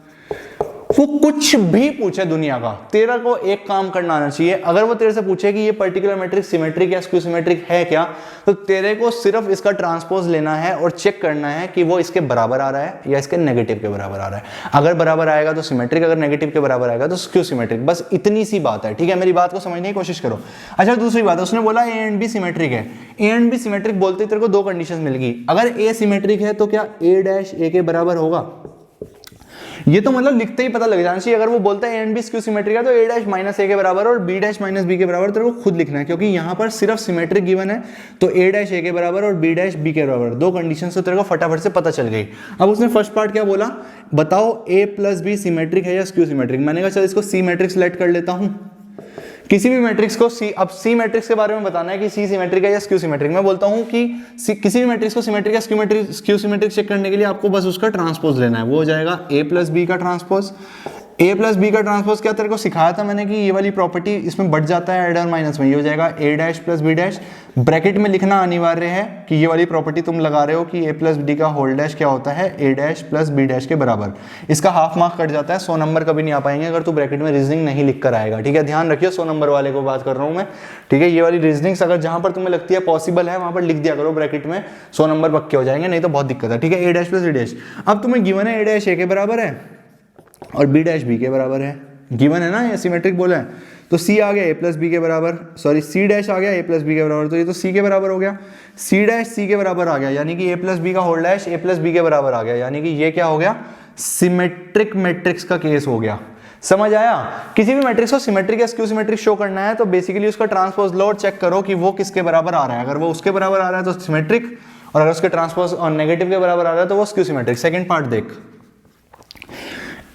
वो कुछ भी पूछे दुनिया का, तेरा को एक काम करना आना चाहिए। अगर वो तेरे से पूछे कि ये पर्टिकुलर मैट्रिक्स सिमेट्रिक या स्क्यू सिमेट्रिक है क्या, तो तेरे को सिर्फ इसका ट्रांसपोज लेना है और चेक करना है कि वो इसके बराबर आ रहा है या इसके नेगेटिव के बराबर आ रहा है। अगर बराबर आएगा तो सिमेट्रिक, अगर नेगेटिव के बराबर आएगा तो स्क्यू सिमेट्रिक। बस इतनी सी बात है। ठीक है, मेरी बात को समझने की कोशिश करो। अच्छा, दूसरी बात, उसने बोला A एंड B सिमेट्रिक है। A एंड B सिमेट्रिक बोलते तेरे को दो कंडीशन मिलेगी। अगर A सिमेट्रिक है तो क्या A डैश A के बराबर होगा, ये तो मतलब लिखते ही पता लग जाना चाहिए। अगर वो बोलता है A and B skew symmetric है तो A डैश माइनस A के बराबर और B डैश माइनस B के बराबर तेरे को खुद लिखना है, क्योंकि यहां पर सिर्फ सिमेट्रिक गिवन है। तो A डैश A के बराबर और B डैश B के बराबर, दो कंडीशन से तेरे को फटाफट से पता चल गई। अब उसने फर्स्ट पार्ट क्या बोला, बताओ A प्लस B सिमेट्रिक है या स्क्यू सिमेट्रिक। मैंने कहा चल इसको C मैट्रिक्स लेट कर लेता हूं। किसी भी मैट्रिक्स को C, अब C मैट्रिक्स के बारे में बताना है कि C सिमेट्रिक है या स्क्यू सिमेट्रिक। मैं बोलता हूं कि किसी भी मैट्रिक्स को सिमेट्रिक या स्क्यू सिमेट्रिक चेक करने के लिए आपको बस उसका ट्रांसपोज लेना है। वो हो जाएगा A प्लस B का ट्रांसपोज। A प्लस B का ट्रांसपोज क्या तेरे को सिखाया था मैंने कि ये वाली प्रॉपर्टी इसमें बढ़ जाता है ऐड और माइनस में, ये हो जाएगा A dash plus B dash. Bracket में लिखना अनिवार्य है कि ये वाली प्रॉपर्टी तुम लगा रहे हो कि A प्लस D का होल डैश क्या होता है, A dash plus B dash के बराबर। इसका हाफ मार्क कट जाता है, 100 नंबर कभी नहीं आ पाएंगे अगर तू ब्रैकेट में रीजनिंग नहीं लिख कर आएगा। ठीक है, ध्यान रखियो, 100 नंबर वाले को बात कर रहा हूं मैं। ठीक है, ये वाली रीजनिंग्स अगर जहां पर तुम्हें लगती है पॉसिबल है वहां पर लिख दिया करो ब्रैकेट में, 100 नंबर पक्के हो जाएंगे, नहीं तो बहुत दिक्कत है। ठीक है, A dash plus B dash. अब तुम्हें गिवन है A डैश A के बराबर है और B डैश B के बराबर है, गिवन है ना, ये सिमेट्रिक बोला है। तो C आ गया A प्लस B के बराबर, सॉरी C डैश आ गया A प्लस B के बराबर, तो ये तो C के बराबर हो गया। C डैश C के बराबर आ गया, यानी कि A प्लस B का whole dash A plus B के बराबर आ गया, यानी कि ये क्या हो गया, सिमेट्रिक मैट्रिक्स का केस हो गया। समझ आया। किसी भी मैट्रिक्स को सिमेट्रिक या स्क्यू सिमेट्रिक शो करना है तो बेसिकली उसका ट्रांसपोज लो और चेक करो कि वो किसके बराबर आ रहा है। अगर वो उसके बराबर आ रहा है तो सिमेट्रिक, और अगर उसके ट्रांसपोज और नेगेटिव के बराबर आ रहा है तो वो स्क्यू सिमेट्रिक। सेकंड पार्ट देख,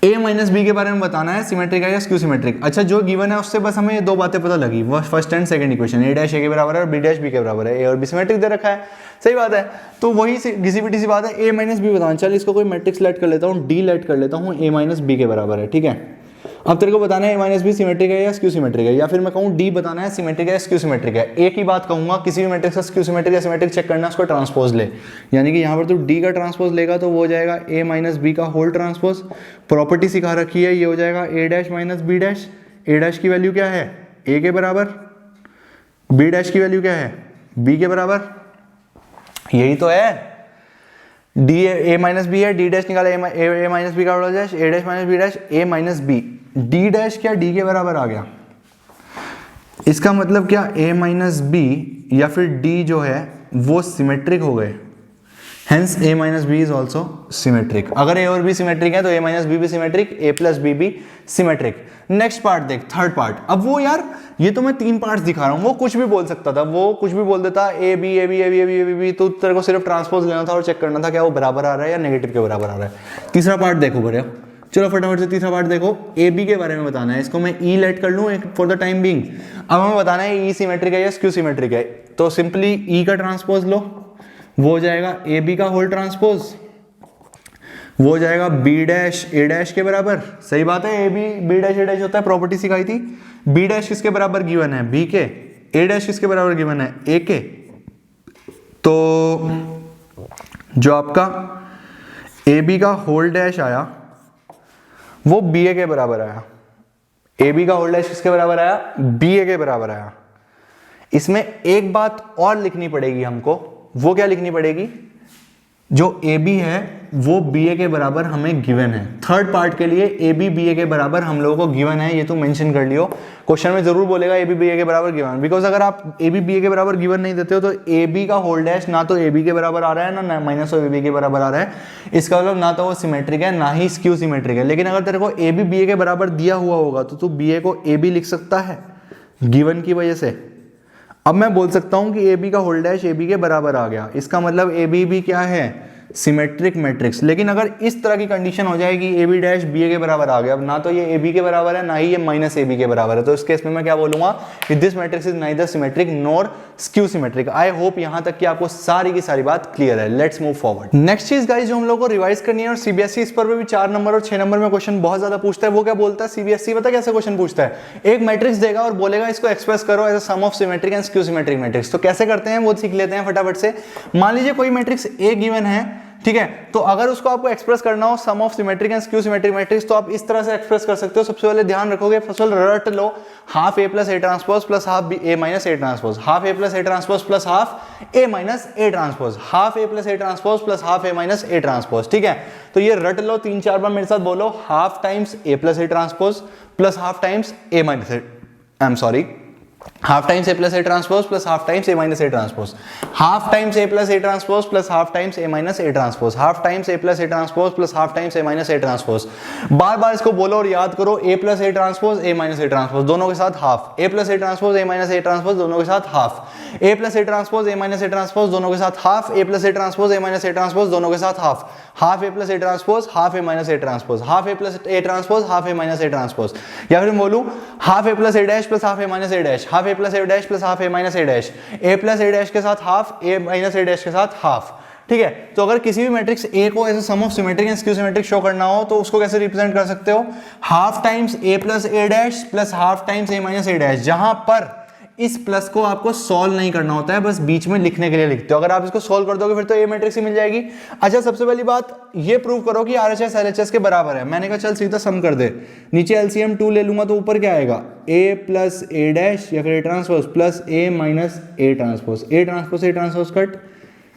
A माइनस B के बारे में बताना है, सिमेट्रिक है या स्क्यू सिमेट्रिक। अच्छा, जो गिवन है उससे बस हमें ये दो बातें पता लगी, वो first and second equation, A dash A के बराबर है और B डैश B के बराबर है। A और B सिमेट्रिक दे रखा है, सही बात है। तो वही घिसी पिटी सी बात है, A माइनस B बताना। चल इसको कोई मैट्रिक्स लेट कर लेता हूँ, D लेट कर लेता हूँ, A माइनस B के बराबर है। ठीक है, अब तेरे को बताना है A माइनस B सिमेट्रिक है या स्क्यू सिमेट्रिक है, या फिर मैं कहूँ D बताना है सिमेट्रिक है या स्क्यू सिमेट्रिक है। एक ही बात कहूंगा, किसी भी मैट्रिक्स का स्क्यू सिमेट्रिक या सिमेट्रिक चेक करना है उसको ट्रांसपोज ले, यानी कि यहाँ पर तू D का ट्रांसपोज लेगा तो वो हो जाएगा A माइनस B का होल ट्रांसपोज। प्रॉपर्टी सिखा रखी है, ये हो जाएगा A dash minus B dash. A dash की वैल्यू क्या है, A के बराबर, B डैश की वैल्यू क्या है, B के बराबर, यही तो है। D A माइनस B है, D डैश निकाला A माइनस B का whole dash, A dash minus B dash, A minus B। D dash क्या D के बराबर आ गया, इसका मतलब क्या A माइनस B या फिर D जो है वो सिमेट्रिक हो गए, hence A minus B is also symmetric. अगर A और B सिमेट्रिक है तो A माइनस B भी सिमेट्रिक, A प्लस B भी सिमेट्रिक। नेक्स्ट पार्ट देख, थर्ड पार्ट। अब वो यार, ये तो मैं 3 पार्ट्स दिखा रहा हूँ, वो कुछ भी बोल सकता था, वो कुछ भी बोल देता A B A B A B A B A B B, तो तेरे को सिर्फ ट्रांसपोज लेना था और चेक करना था क्या वो बराबर आ रहा है या नेगेटिव के बराबर आ रहा है। तीसरा पार्ट देखो बढ़िया, चलो फटाफट से तीसरा पार्ट देखो। ए बी के बारे में बताना है, इसको मैं ई लेट कर लूँ फॉर द टाइम बीइंग। अब हमें बताना है ई सिमेट्रिक है या स्क्यू सिमेट्रिक है, तो सिंपली ई का ट्रांसपोज लो, वो हो जाएगा ए बी का होल ट्रांसपोज, वो हो जाएगा बी डैश ए डैश के बराबर। सही बात है, A B B dash A dash होता है, प्रॉपर्टी सिखाई थी। बी डैश किसके बराबर गिवन है, बी के। ए डैश किसके बराबर गिवन है, ए के। तो जो आपका ए बी का होल डैश आया वो बी ए के बराबर आया। ए बी का होल डैश किसके बराबर आया, बी ए के बराबर आया। इसमें एक बात और लिखनी पड़ेगी हमको, वो क्या लिखनी पड़ेगी, जो ए बी है वो बी ए के बराबर हमें गिवन है। थर्ड पार्ट के लिए ए बी बी ए के बराबर हम लोगों को गिवन है, ये तो मेंशन कर लियो। क्वेश्चन में जरूर बोलेगा ए बी बी ए के बराबर गिवन, बिकॉज अगर आप ए बी बी ए के बराबर गिवन नहीं देते हो तो ए बी का होल डैश ना तो ए बी के बराबर आ रहा है ना माइनस ऑफ ए बी के बराबर आ रहा है। इसका मतलब ना तो वो सिमेट्रिक है ना ही स्क्यू सिमेट्रिक है। लेकिन अगर तेरे को ए बी बी ए के बराबर दिया हुआ होगा तो तू बी ए को ए बी लिख सकता है गिवन की वजह से। अब मैं बोल सकता हूं कि ए बी का होल डैश ए बी के बराबर आ गया, इसका मतलब ए बी भी क्या है, सिमेट्रिक मैट्रिक्स। लेकिन अगर इस तरह की कंडीशन हो जाए कि ए बी डैश बी ए के बराबर आ गया, अब ना तो ये ए बी के बराबर है ना ही ये माइनस ए बी के बराबर है, तो इस केस में मैं क्या बोलूंगा कि this matrix is neither symmetric nor skew symmetric. I hope यहां तक कि आपको सारी की सारी बात क्लियर है। Let's move forward. नेक्स्ट चीज गाइस जो हम लोग को रिवाइज करनी है, और सीबीएसई इस पर भी 4 नंबर और 6 नंबर में क्वेश्चन बहुत ज्यादा पूछता है। वो क्या बोलता है सीबीएसई, पता कैसे क्वेश्चन पूछता है, एक मैट्रिक्स देगा और बोलेगा इसको एक्सप्रेस करो as a sum of symmetric and skew symmetric matrix. तो कैसे करते हैं वो सीख लेते हैं फटाफट से। मान लीजिए कोई मैट्रिक्स ए गिवन है, ठीक है, तो अगर उसको आपको एक्सप्रेस करना हो sum of symmetric and skew symmetric matrix तो आप इस तरह से एक्सप्रेस कर सकते हो। सबसे पहले ध्यान रखोगे, फर्स्ट ऑफ ऑल रट लो half A plus A transpose plus half A minus A transpose, half A plus A transpose plus half A minus A transpose, half A plus A transpose plus half A minus A transpose. ठीक है, तो ये रट लो 3-4 बार मेरे साथ बोलो, half times A plus A transpose plus half times A minus A, I am sorry, half times a plus a transpose plus half times a minus a transpose, half times a plus a transpose plus half times a minus a transpose, half times a plus a transpose plus half times a minus a transpose। बार बार इसको बोलो और याद करो, a plus a transpose a minus a transpose दोनों के साथ half, a plus a transpose a minus a transpose दोनों के साथ half, a plus a transpose a minus a transpose दोनों के साथ half, a plus a transpose a minus a transpose दोनों के साथ half, half a plus a transpose half a minus a transpose, half a plus a transpose half a minus a transpose, या फिर बोलूं half a plus a dash plus half a minus a dash, half a plus a dash plus half a minus a dash, a plus a dash के साथ half, a minus a dash के साथ half. ठीक है, तो अगर किसी भी मैट्रिक्स ए को ऐसे sum of symmetric and skew symmetric show करना हो तो उसको कैसे रिप्रेजेंट कर सकते हो, half times a plus a dash plus half times a minus a dash, जहां पर इस प्लस को आपको सॉल्व नहीं करना होता है, बस बीच में लिखने के लिए लिखते हो। अगर आप इसको सॉल्व कर दोगे फिर तो ए मैट्रिक्स ही मिल जाएगी। अच्छा, सबसे पहली बात ये प्रूव करो कि आरएचएस एलएचएस के बराबर है। मैंने कहा चल सीधा सम कर दे, नीचे एलसीएम 2 ले लूंगा तो ऊपर क्या आएगा, ए प्लस ए डैश या फिर ए transpose plus A minus A transpose, A transpose A transpose cut,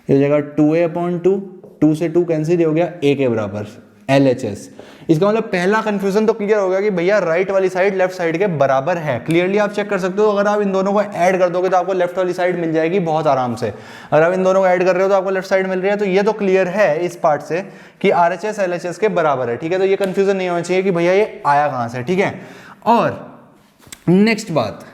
ये हो जाएगा 2a/2, 2 से 2 कैंसिल हो गया, ए के बराबर LHS। इसका मतलब पहला कंफ्यूजन तो क्लियर हो गया कि भैया राइट वाली साइड लेफ्ट साइड के बराबर है। क्लियरली आप चेक कर सकते हो, अगर आप इन दोनों को ऐड कर दोगे तो आपको लेफ्ट वाली साइड मिल जाएगी बहुत आराम से। अगर आप इन दोनों को ऐड कर रहे हो तो आपको लेफ्ट साइड मिल रही है, तो ये तो क्लियर है इस पार्ट से कि RHS LHS के बराबर है। ठीक है, तो ये कंफ्यूजन नहीं होना चाहिए कि भैया ये आया कहां से। ठीक है, और नेक्स्ट बात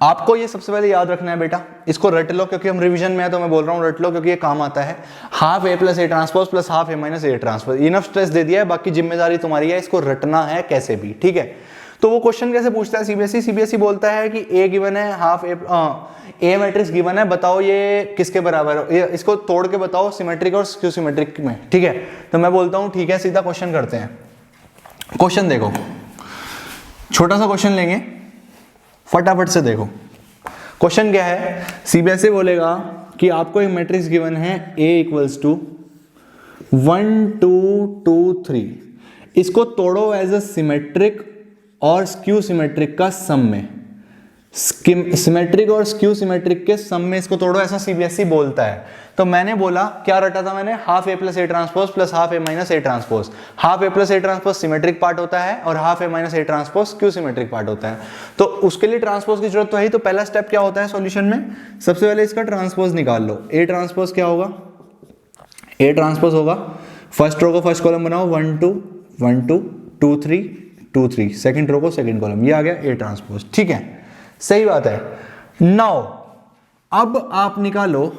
आपको ये सबसे पहले याद रखना है बेटा, इसको रट लो क्योंकि हम रिवीजन में है तो मैं बोल रहा हूं रट लो क्योंकि ये काम आता है। Half A plus A transpose plus half A minus A transpose, enough stress दे दिया है, बाकी जिम्मेदारी तुम्हारी है, इसको रटना है कैसे भी। ठीक है, तो वो क्वेश्चन कैसे पूछता है सीबीएसई बोलता है कि ए गिवन है, हाफ ए मैट्रिक्स गिवन है, बताओ ये किसके बराबर है, इसको तोड़ के बताओ सिमेट्रिक और स्क्यू सिमेट्रिक में। ठीक है, तो मैं बोलता हूं ठीक है सीधा क्वेश्चन करते हैं। क्वेश्चन देखो, छोटा सा क्वेश्चन लेंगे, फटाफट से देखो क्वेश्चन क्या है। सीबीएसई बोलेगा कि आपको एक मैट्रिक्स गिवन है A इक्वल्स टू 1 2 2 3, इसको तोड़ो एज अ सिमेट्रिक और स्क्यू सिमेट्रिक का सम में, सिमेट्रिक और स्क्यू सिमेट्रिक के सम में इसको तोड़ो, ऐसा सीबीएसई बोलता है। तो मैंने बोला क्या रटा था मैंने, half A plus A transpose plus half A minus A transpose, half A plus A transpose symmetric part होता है और half A minus A transpose skew symmetric part होता है। तो उसके लिए ट्रांसपोज की जरूरत तो है ही, तो पहला स्टेप क्या होता है सॉल्यूशन में, सबसे पहले इसका ट्रांसपोज निकाल लो। ए ट्रांसपोज क्या होगा, ए ट्रांसपोज होगा फर्स्ट रो को फर्स्ट कॉलम बनाओ 1 2 1 2 2 3 2 3, सेकंड रो को सेकंड कॉलम, ये आ गया ए ट्रांसपोज। ठीक है, सही बात है। नाउ अब आप निकालो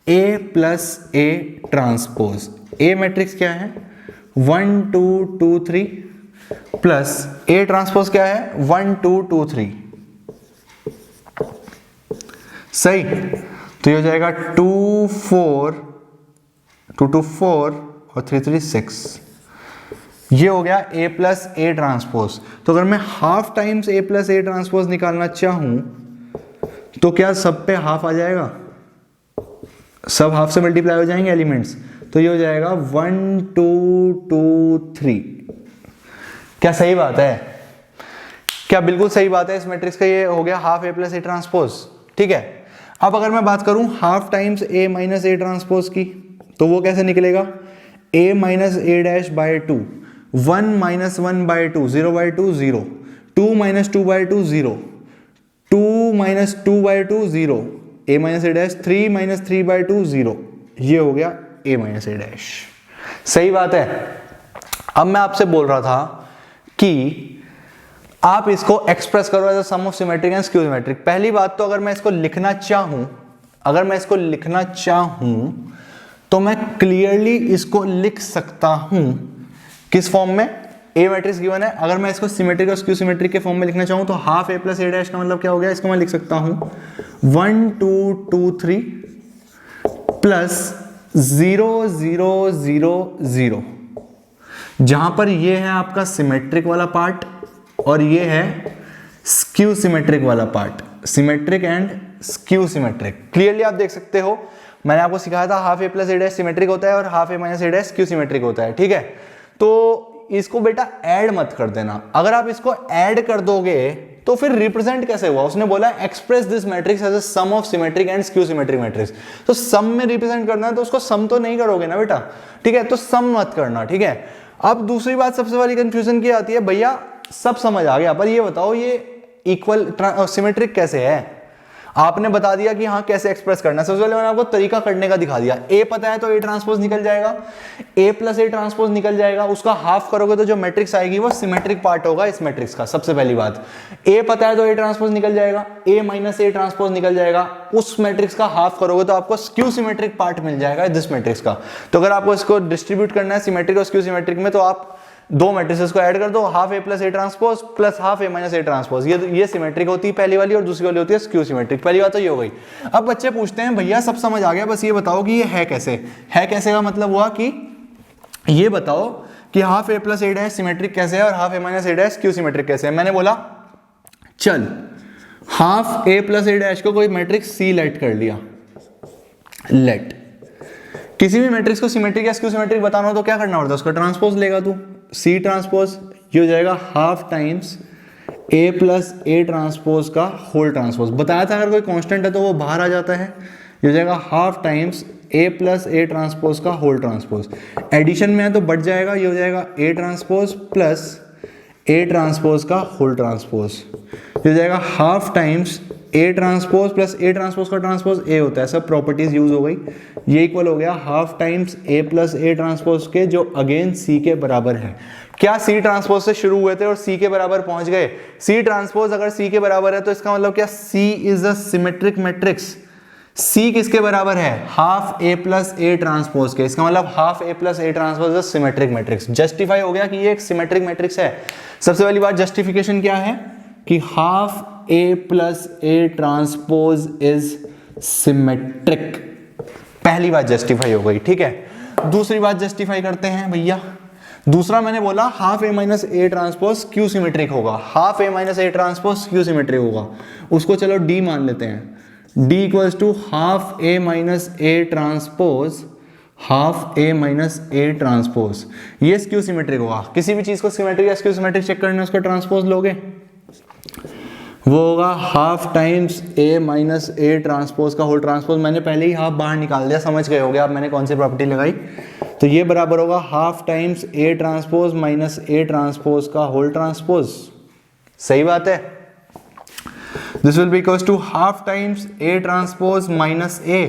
A plus A transpose, A matrix क्या है 1 2 2 3 प्लस ए ट्रांसपोज क्या है 1 2 2 3, सही। तो ये हो जाएगा 2 4 2 2 4 और 3 3 6, ये हो गया A प्लस ए ट्रांसपोज। तो अगर मैं half times A plus A transpose निकालना चाहूं तो क्या सब पे हाफ आ जाएगा, सब हाफ से मल्टीप्लाई हो जाएंगे एलिमेंट्स, तो ये हो जाएगा 1 2 2 3। क्या सही बात है, क्या बिल्कुल सही बात है, इस मैट्रिक्स का ये हो गया half A plus A transpose. ठीक है, अब अगर मैं बात करूं half times A minus A transpose की तो वो कैसे निकलेगा, a minus A dash by 2, 1 minus 1 by 2, 0 by 2 0, 2 minus 2 by 2 0, 2 minus 2 by 2 0, a minus A dash, 3 minus 3 by 2 0, ये हो गया a माइनस ए डैश। सही बात है। अब मैं आपसे बोल रहा था कि आप इसको एक्सप्रेस करो as a sum of symmetric and skew symmetric. पहली बात तो अगर मैं इसको लिखना चाहूं तो मैं क्लियरली इसको लिख सकता हूं किस फॉर्म में, ए मैट्रिक्स गिवन है, अगर मैं इसको सिमेट्रिक और स्क्यू सिमेट्रिक के फॉर्म में लिखना चाहूं तो half A plus A dash का मतलब क्या हो गया, इसको मैं लिख सकता हूं 1 2 2 3 प्लस 0 0 0 0, जहां पर ये है आपका सिमेट्रिक वाला पार्ट और ये है स्क्यू सिमेट्रिक वाला part, symmetric and skew symmetric. Clearly आप देख सकते हो, मैंने आपको सिखाया था half A plus A dash symmetric होता है और half A minus A dash skew symmetric होता है, ठीक है। तो इसको बेटा ऐड मत कर देना, अगर आप इसको ऐड कर दोगे तो फिर रिप्रेजेंट कैसे हुआ, उसने बोला express this matrix as a sum of symmetric and skew symmetric matrix, तो सम में रिप्रेजेंट करना है तो उसको सम तो नहीं करोगे ना बेटा, ठीक है, तो सम मत करना, ठीक है। अब दूसरी बात सबसे बड़ी कंफ्यूजन की आती है, भैया सब समझ आ गया पर ये बताओ ये इक्वल सिमेट्रिक कैसे है, आपने बता दिया कि हाँ कैसे एक्सप्रेस करना है, सबसे पहले मैंने आपको तरीका करने का दिखा दिया, ए पता है तो ए ट्रांसपोज निकल जाएगा, ए प्लस ए ट्रांसपोज निकल जाएगा, उसका हाफ करोगे तो जो मैट्रिक्स आएगी वो सिमेट्रिक पार्ट होगा इस मैट्रिक्स का। सबसे पहली बात, ए पता है तो ए ट्रांसपोज निकल जाएगा, ए माइनस ए ट्रांसपोज निकल जाएगा, उस मैट्रिक्स का हाफ करोगे तो आपको स्क्यू सिमेट्रिक पार्ट मिल जाएगा दिस मैट्रिक्स का। तो अगर आपको इसको डिस्ट्रीब्यूट करना है सिमेट्रिक और स्क्यू सिमेट्रिक में तो आप दो मैट्रिसेस को ऐड कर दो, half A plus A transpose plus half A minus A transpose, ये सिमेट्रिक होती है पहली वाली और दूसरी वाली होती है स्क्यू सिमेट्रिक। पहली बात तो ये हो गई। अब बच्चे पूछते हैं भैया सब समझ आ गया, बस ये बताओ कि ये है कैसे, है कैसे का मतलब हुआ कि ये बताओ कि half A plus A dash symmetric कैसे है और half A minus A dash skew symmetric कैसे है। मैंने बोला चल half A plus A dash को कोई मैट्रिक्स सी लेट कर लिया, लेट किसी भी मैट्रिक्स को सिमेट्रिक या स्क्यू सिमेट्रिक बताना हो तो क्या करना पड़ता है, उसका ट्रांसपोज लेगा तू, सी ट्रांसपोज, ये हो जाएगा half times A plus A transpose का होल ट्रांसपोज। बताया था अगर कोई कांस्टेंट है तो वो बाहर आ जाता है, ये हो जाएगा half times A plus A transpose का होल ट्रांसपोज। एडिशन में है तो बढ़ जाएगा, ये हो जाएगा ए ट्रांसपोज प्लस ए ट्रांसपोज का होल ट्रांसपोज, ये हो जाएगा half times A transpose plus A transpose का ट्रांसपोज ए होता है, सब प्रॉपर्टीज यूज हो गई, ये इक्वल हो गया half times A plus A transpose के जो अगेन सी के बराबर है। क्या सी ट्रांसपोज से शुरू हुए थे और सी के बराबर पहुंच गए, सी ट्रांसपोज अगर सी के बराबर है तो इसका मतलब क्या सी इज अ सिमेट्रिक मैट्रिक्स, सी किसके बराबर है, half A plus A transpose के, इसका मतलब half A plus A transpose is symmetric matrix. Justify हो गया कि ये एक सिमेट्रिक मैट्रिक्स है। सबसे पहली बात जस्टिफिकेशन क्या है कि half A plus A transpose is symmetric, पहली बात जस्टिफाई हो गई, ठीक है। दूसरी बात जस्टिफाई करते हैं भैया, दूसरा मैंने बोला half A minus A transpose skew symmetric होगा, half A minus A transpose skew symmetric होगा, उसको चलो डी मान लेते हैं, D equals to half A minus A transpose half A minus A transpose, ये स्क्यू सिमेट्रिक होगा। किसी भी चीज को सिमेट्रिक या स्क्यू सिमेट्रिक चेक करना है उसका ट्रांसपोज लोगे, वो होगा half times A minus A transpose का होल ट्रांसपोज। मैंने पहले ही हाफ बाहर निकाल दिया, समझ गए होगे आप मैंने कौन सी प्रॉपर्टी लगाई, तो ये बराबर होगा half times A transpose minus A transpose का होल ट्रांसपोज। सही बात है, this will be equals to half times A transpose minus A,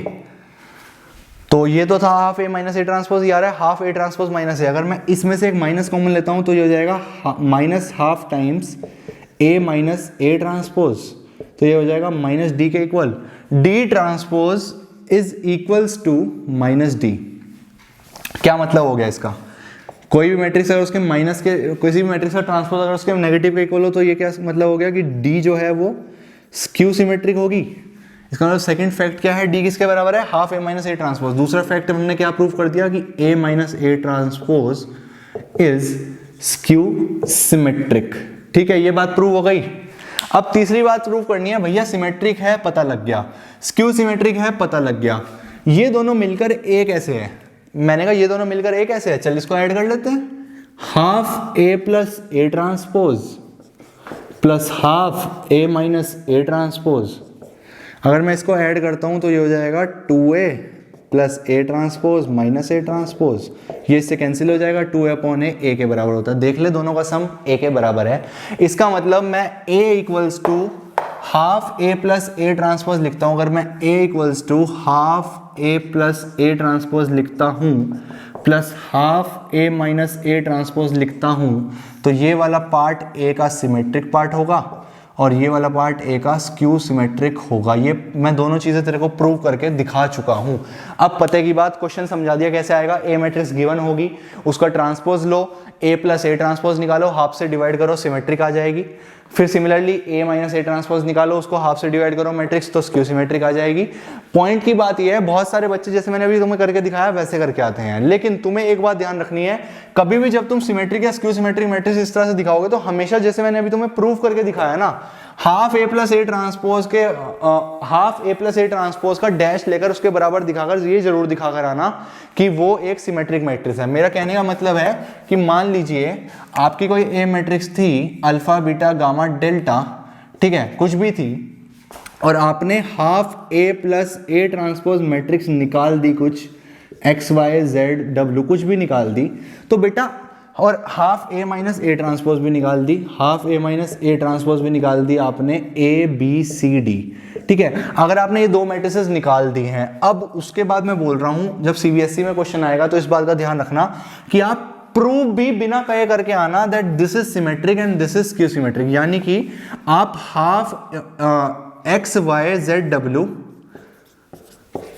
तो ये तो था half A minus A transpose, ये आ रहा है half A transpose minus A. अगर मैं इसमें से एक माइनस कॉमन लेता हूं तो ये हो जाएगा minus half times A minus A transpose, तो ये हो जाएगा माइनस डी के equal, D transpose is equals to minus D. क्या मतलब हो गया इसका, कोई भी मैट्रिक्स अगर उसके माइनस के, किसी भी मैट्रिक्स का ट्रांसपोज अगर उसके नेगेटिव के इक्वल हो तो ये क्या मतलब हो गया कि डी जो है वो स्क्यू सिमेट्रिक होगी। इसका मतलब सेकंड फैक्ट क्या है, डी किसके बराबर है, half A minus A transpose. दूसरा फैक्ट हमने क्या प्रूव कर दिया कि A minus A transpose is skew symmetric, ठीक है, ये बात प्रूव हो गई। अब तीसरी बात प्रूव करनी है, भैया सिमेट्रिक है पता लग गया, स्क्यू सिमेट्रिक है पता लग गया, ये दोनों मिलकर ए कैसे है। मैंने कहा ये दोनों मिलकर ए कैसे है, चल इसको ऐड कर लेते हैं, half A plus A transpose plus half A minus A transpose. अगर मैं इसको ऐड करता हूं तो ये हो जाएगा 2a plus A transpose minus A transpose, ये इससे कैंसिल हो जाएगा, 2a/a ए के बराबर होता है। देख ले दोनों का सम ए के बराबर है। इसका मतलब मैं a equals to half A plus A transpose लिखता हूं। अगर मैं a equals to half A plus A transpose लिखता हूं plus half A minus A transpose लिखता हूं, तो ये वाला पार्ट ए का सिमेट्रिक पार्ट होगा और ये वाला पार्ट ए का स्क्यू सिमेट्रिक होगा। ये मैं दोनों चीजें तेरे को प्रूव करके दिखा चुका हूं। अब पते की बात, क्वेश्चन समझा दिया कैसे आएगा। ए मैट्रिक्स गिवन होगी, उसका transpose low, A plus A transpose निकालो, हाफ से डिवाइड करो, सिमेट्रिक आ जाएगी। फिर similarly A minus A transpose निकालो, उसको हाफ से डिवाइड करो मैट्रिक्स, तो स्क्यू सिमेट्रिक आ जाएगी। पॉइंट की बात यह है, बहुत सारे बच्चे जैसे मैंने अभी तुम्हें करके दिखाया वैसे करके आते हैं, लेकिन तुम्हें एक बात ध्यान रखनी है, कभी भी जब तुम सिमेट्रिक या स्क्यू सिमेट्रिक मैट्रिक्स इस तरह से दिखाओगे तो हमेशा जैसे मैंने अभी तुम्हें प्रूव करके दिखाया ना, half A plus A transpose का डैश लेकर उसके बराबर दिखाकर ये जरूर दिखाकर आना कि वो एक सिमेट्रिक मैट्रिक्स है। मेरा कहने का मतलब है कि मान लीजिए आपकी कोई ए मैट्रिक्स थी, अल्फा बीटा गामा डेल्टा, ठीक है, कुछ भी थी, और आपने half A plus A transpose matrix निकाल दी, कुछ एक्स वाई जेड डब्ल्यू कुछ भी निकाल दी, तो बेटा, और half A minus A transpose भी निकाल दी, half A minus A transpose भी निकाल दी आपने, ए बी सी डी, ठीक है। अगर आपने ये दो मैट्रिसेस निकाल दी हैं, अब उसके बाद मैं बोल रहा हूं जब सीबीएसई में क्वेश्चन आएगा तो इस बात का ध्यान रखना कि आप प्रूव भी बिना कहे करके आना that this is symmetric and this is skew symmetric, यानी कि आप half X Y Z W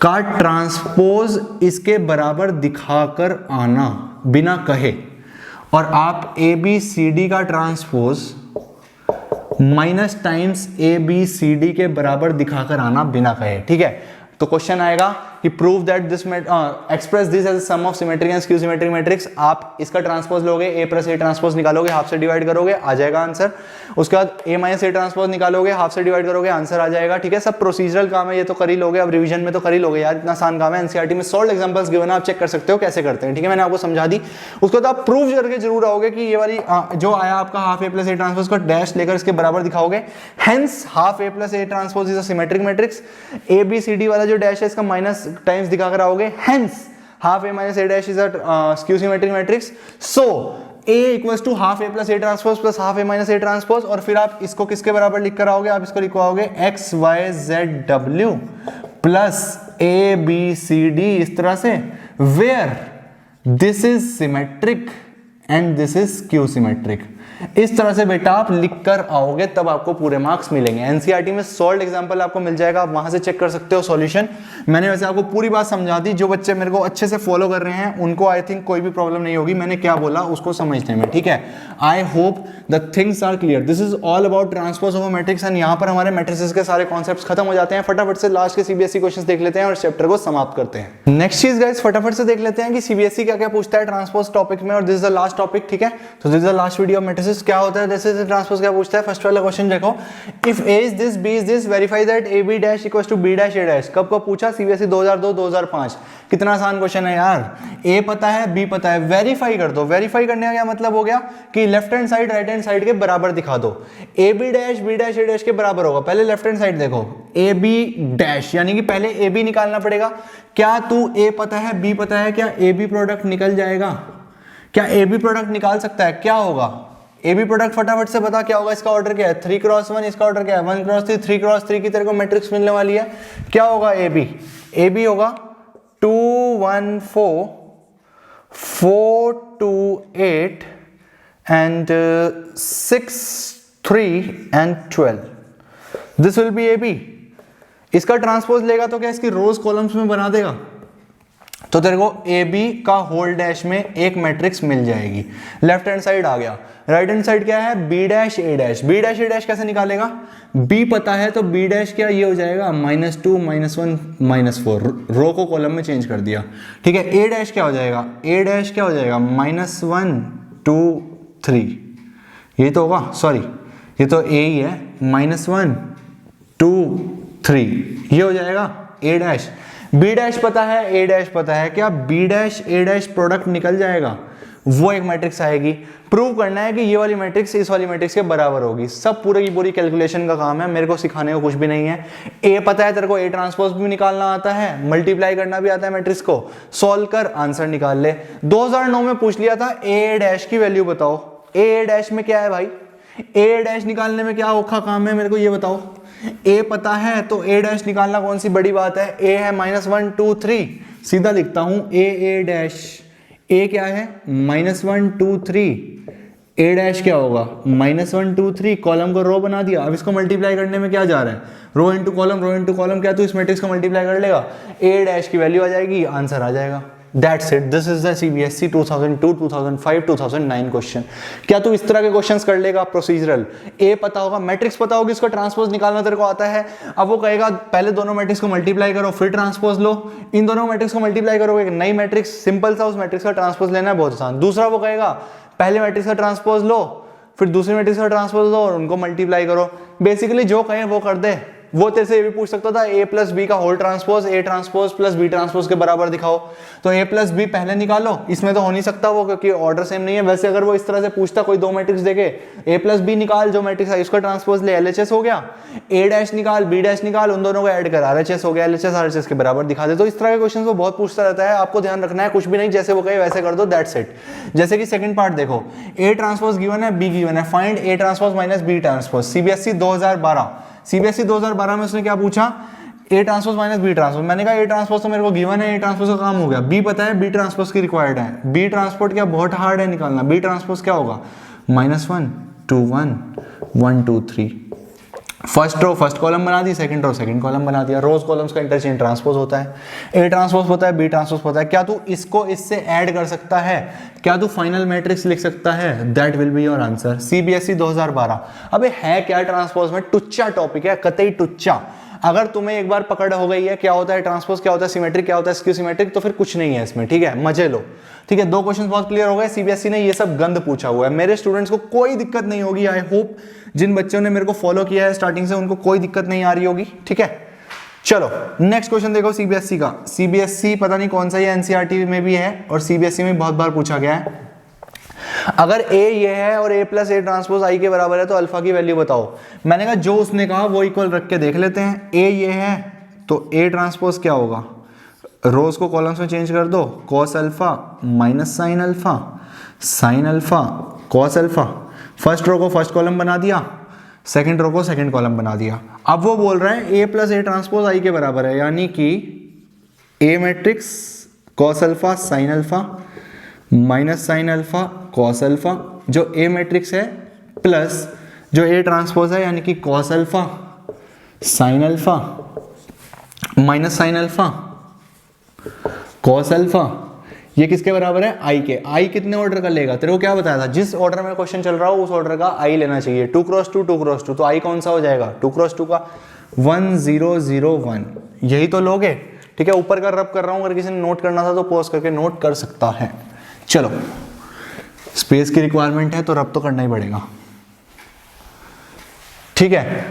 का ट्रांसपोज इसके बराबर दिखाकर आना बिना कहे, और आप ए बी सी डी का transpose minus times A B C D के बराबर दिखाकर आना बिना कहे, ठीक है। तो क्वेश्चन आएगा कि prove that this express this as sum of symmetric and skew symmetric matrix. आप इसका ट्रांसपोज लोगे, ए प्लस ए ट्रांसपोज निकालोगे, हाफ से डिवाइड करोगे, आ जाएगा आंसर। उसके बाद ए माइनस ए ट्रांसपोज निकालोगे, हाफ से डिवाइड करोगे, आंसर आ जाएगा, ठीक है। सब प्रोसीजरल काम है, ये तो कर ही लोगे, अब रिवीजन में तो कर ही लोगे यार, इतना आसान काम है। एनसीईआरटी में सॉल्व एग्जांपल्स गिवन है, आप चेक कर सकते हो कैसे करते हैं, ठीक है, मैंने आपको समझा दी। उसको तो आप प्रूव करके जरूर आओगे कि ये वाली जो आया आपका half A plus A transpose का डैश लेकर इसके बराबर दिखाओगे, hence half A plus A transpose is a symmetric matrix. A B C D वाला जो डैश है इसका माइनस टाइम्स दिखाकर आओगे, hence half A minus A dash is a skew symmetric matrix. So A equals to half A plus A transpose plus half A minus A transpose, और फिर आप इसको किसके बराबर लिख कर आओगे, आप इसको लिखवाओगे X Y Z W plus A B C D, इस तरह से, where this is symmetric and this is skew symmetric. इस तरह से बेटा आप लिख कर आओगे तब आपको पूरे मार्क्स मिलेंगे। एनसीईआरटी में सॉल्व एग्जांपल आपको मिल जाएगा, आप वहां से चेक कर सकते हो सॉल्यूशन। मैंने वैसे आपको पूरी बात समझा दी, जो बच्चे मेरे को अच्छे से फॉलो कर रहे हैं उनको आई थिंक कोई भी प्रॉब्लम नहीं होगी मैंने क्या बोला उसको समझने में, ठीक है। I hope the things are clear. This is all about transpose of a matrix and यहाँ पर हमारे मैट्रिसेस के सारे कॉन्सेप्ट्स खत्म हो जाते हैं। फटाफट से लास्ट के सीबीएसई क्वेश्चंस देख लेते हैं और चैप्टर को समाप्त करते हैं। नेक्स्ट चीज गाइस, फटाफट से देख लेते हैं कि सीबीएसई क्या क्या पूछता है ट्रांसपोज टॉपिक में, और this is the last topic, ठीक है। तो this is the last video of matrices. क्या होता है जैसे ट्रांसपोज क्या पूछता है, फर्स्ट वाला क्वेश्चन देखो, if A is this B is this verify that A B dash equals to B dash A dash. कब को पूछा, सीबीएसई 2002-2005। कितना आसान क्वेश्चन है यार, ए पता है बी पता है, वेरीफाई कर दो। वेरीफाई करने का क्या मतलब हो गया कि left hand side right hand side के बराबर दिखा दो। A B dash A dash के बराबर होगा, पहले लेफ्ट हैंड साइड देखो, ए बी डैश यानी कि पहले ए बी निकालना पड़ेगा। क्या तू ए पता है बी पता है, क्या ए बी प्रोडक्ट निकल जाएगा, क्या ए बी प्रोडक्ट निकाल सकता है, क्या होगा ए बी प्रोडक्ट, फटाफट से बता क्या होगा। इसका ऑर्डर क्या है 3x1, इसका ऑर्डर क्या है 1x3, 3x3 की तरह को मैट्रिक्स मिलने वाली है। क्या होगा ए बी होगा 2 1 4 4 2 8 and 6 3 and 12। This will be A B. इसका ट्रांसपोज लेगा तो क्या इसकी रोज कॉलम्स में बना देगा, तो तेरे को ए बी का होल डैश में एक मैट्रिक्स मिल जाएगी। लेफ्ट हैंड साइड आ गया, राइट हैंड साइड क्या है B dash A dash. B dash A dash कैसे निकालेगा, बी पता है तो बी डैश क्या ये हो जाएगा -2 -1 -4, रो को कॉलम में चेंज कर दिया, ठीक है। ए डैश क्या हो जाएगा, ए डैश क्या हो जाएगा -1 2 3, ये तो होगा, सॉरी ये तो ए ही है, -1 2 3 ये हो जाएगा ए डैश। बी डैश पता है, ए डैश पता है, क्या B dash A dash product निकल जाएगा? वो एक मैट्रिक्स आएगी। प्रूव करना है कि ये वाली मैट्रिक्स इस वाली मैट्रिक्स के बराबर होगी। सब पूरे की पूरी कैलकुलेशन का काम है, मेरे को सिखाने को कुछ भी नहीं है। ए पता है तेरे को, ए ट्रांसपोज भी निकालना आता है, मल्टीप्लाई करना भी आता है मैट्रिक्स को। सॉल्व कर, आंसर निकाल ले। 2009 में पूछ लिया था ए डैश की वैल्यू बताओ। ए डैश में क्या है भाई? ए डैश निकालने में क्या औखा काम है, मेरे को ये बताओ। ए पता है तो ए डैश निकालना कौन सी बड़ी बात है? ए है -1 2 3, सीधा लिखता हूं ए डैश। ए क्या है? -1 2 3। ए डैश क्या होगा? -1 2 3। कॉलम को रो बना दिया। अब इसको मल्टीप्लाई करने में क्या जा रहा है? Rho into column. क्या तू इस मैट्रिक्स को मल्टीप्लाई कर लेगा? ए डैश की वैल्यू आ जाएगी, आंसर आ जाएगा। That's it. This is the CBSE 2002, 2005, 2009 question. क्या तू इस तरह के क्वेश्चंस कर लेगा? प्रोसीजरल। ए पता होगा, मैट्रिक्स पता होगी, इसको ट्रांसपोज निकालना तेरे को आता है। अब वो कहेगा पहले दोनों मैट्रिक्स को मल्टीप्लाई करो फिर ट्रांसपोज लो। इन दोनों मैट्रिक्स को मल्टीप्लाई करोगे, एक नई मैट्रिक्स, सिंपल सा, उस मैट्रिक्स का ट्रांसपोज लेना है, बहुत आसान। दूसरा वो कहेगा पहले मैट्रिक्स का ट्रांसपोज लो फिर दूसरे मैट्रिक्स का ट्रांसपोज लो और उनको मल्टीप्लाई करो। बेसिकली जो कहे वो कर दे। वो तेरे से ये भी पूछ सकता था ए प्लस बी का whole transpose, A transpose plus B transpose के बराबर दिखाओ, तो ए प्लस बी पहले निकालो। इसमें तो हो नहीं सकता वो, क्योंकि ऑर्डर सेम नहीं है। वैसे अगर वो इस तरह से पूछता, कोई दो मैट्रिक्स देके ए प्लस बी निकाल, जो मैट्रिक्स है इसका ट्रांसपोज ले, एलएचएस हो गया। ए डैश निकाल, बी डैश निकाल, उन दोनों को ऐड कर, आरएचएस हो गया। एलएचएस आरएचएस के बराबर दिखा दे। तो इस तरह के क्वेश्चन वो बहुत पूछता रहता है। आपको ध्यान रखना है, कुछ भी नहीं, जैसे वो कहे वैसे कर दो, दैट्स इट। जैसे कि सेकंड पार्ट देखो, ए ट्रांसपोज गिवन है, बी गिवन है, find A transpose minus B transpose. CBSE 2012। CBSE 2012 में उसने क्या पूछा? A transpose minus B transpose. मैंने कहा ए ट्रांसपोज तो मेरे को गिवन है, ए ट्रांसपोज का काम हो गया। बी पता है, बी ट्रांसपोज की रिक्वायर्ड है। बी ट्रांसपोज क्या बहुत हार्ड है निकालना। बी ट्रांसपोज क्या होगा? -1 2 1 1 2 3। फर्स्ट रो फर्स्ट कॉलम बना दी, सेकंड रो सेकंड कॉलम बना दिया। रोज कॉलम्स का इंटरचेंज ट्रांसपोज होता है। ए ट्रांसपोज होता है, बी ट्रांसपोज होता है। क्या तू इसको इससे ऐड कर सकता है? क्या तू फाइनल मैट्रिक्स लिख सकता है? That will be your answer. CBSE 2012। अबे है क्या ट्रांसपोज में? टुच्चा टॉपिक है, कतई टुच्चा। अगर तुम्हें एक बार पकड़ हो गई है क्या होता है ट्रांसपोज, क्या होता है सिमेट्रिक, क्या होता है स्क्यू सिमेट्रिक, तो फिर कुछ नहीं है इसमें। ठीक है, मजे लो। ठीक है, दो क्वेश्चन बहुत क्लियर हो गए। सीबीएसई ने ये सब गंद पूछा हुआ है। मेरे स्टूडेंट्स को कोई दिक्कत नहीं होगी। आई होप जिन बच्चों ने मेरे को फॉलो किया है स्टार्टिंग से, उनको कोई दिक्कत नहीं आ रही होगी। ठीक है, चलो नेक्स्ट क्वेश्चन देखो सीबीएसई का। सीबीएसई पता नहीं कौन सा, ये एनसीईआरटी में भी है और सीबीएसई में बहुत बार पूछा गया है। अगर ए ये है और ए प्लस ए ट्रांसपोज आई के बराबर है तो अल्फा की वैल्यू बताओ। मैंने कहा जो उसने कहा वो इक्वल रख के देख लेते हैं। ए ये है तो ए ट्रांसपोज क्या होगा? रोज को कॉलम्स में चेंज कर दो, cos alpha minus sign alpha cos alpha. First row को फर्स्ट कॉलम बना दिया, सेकंड रो को सेकंड कॉलम बना दिया। अब वो बोल रहे हैं ए प्लस ए ट्रांसपोज आई के बराबर है, यानी कि A matrix cos alpha sin alpha minus sign alpha cos alpha, जो ए मैट्रिक्स है, प्लस जो ए ट्रांसपोज है यानी कि cos alpha sin alpha minus sign alpha cos alpha. ये किसके बराबर है? आई के। आई कितने ऑर्डर का लेगा? तेरे को क्या बताया था? जिस ऑर्डर में क्वेश्चन चल रहा हो उस ऑर्डर का आई लेना चाहिए। 2 क्रॉस 2 2 क्रॉस 2, तो आई कौन सा हो जाएगा? 2 क्रॉस 2 का 1 0 0 1, यही तो लोगे। ठीक है, ऊपर का रब कर रहा हूं, अगर किसी ने नोट करना था तो पॉज करके नोट कर सकता है। चलो, स्पेस की रिक्वायरमेंट है तो रब तो करना ही पड़ेगा। ठीक है,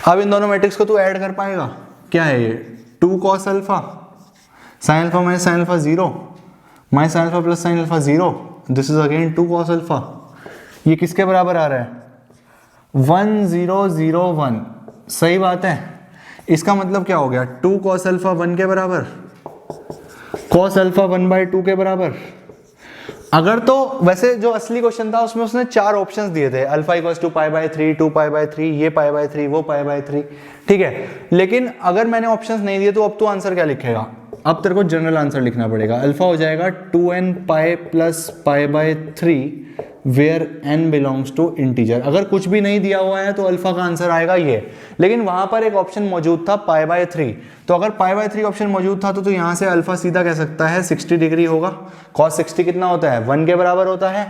अब इन दोनों मैट्रिक्स को तू ऐड कर पाएगा? क्या है ये? 2 cos alpha sin alpha minus sine alpha 0 minus sine alpha plus sine alpha 0, this is again 2 cos alpha. ये किसके बराबर आ रहा है? 1 0 0 1। सही बात है। इसका मतलब क्या हो गया? 2 कॉस अल्फा 1 के बराबर, कॉस अल्फा 1/2 के बराबर। अगर तो वैसे जो असली क्वेश्चन था उसमें उसने 4 ऑप्शंस दिए थे, अल्फा इक्वल्स टू π/3, 2π/3, ये π/3, वो π/3। ठीक है, लेकिन अगर मैंने ऑप्शंस नहीं दिए तो अब तू आंसर क्या लिखेगा? अब तेरे को जनरल आंसर लिखना पड़ेगा। अल्फा हो जाएगा 2n pi plus π/3 where n belongs to integer. अगर कुछ भी नहीं दिया हुआ है तो अल्फा का आंसर आएगा ये, लेकिन वहां पर एक ऑप्शन मौजूद था π/3, तो अगर π/3 ऑप्शन मौजूद था तो यहां से अल्फा सीधा कह सकता है 60 डिग्री होगा। cos 60 कितना होता है? 1 के बराबर होता है,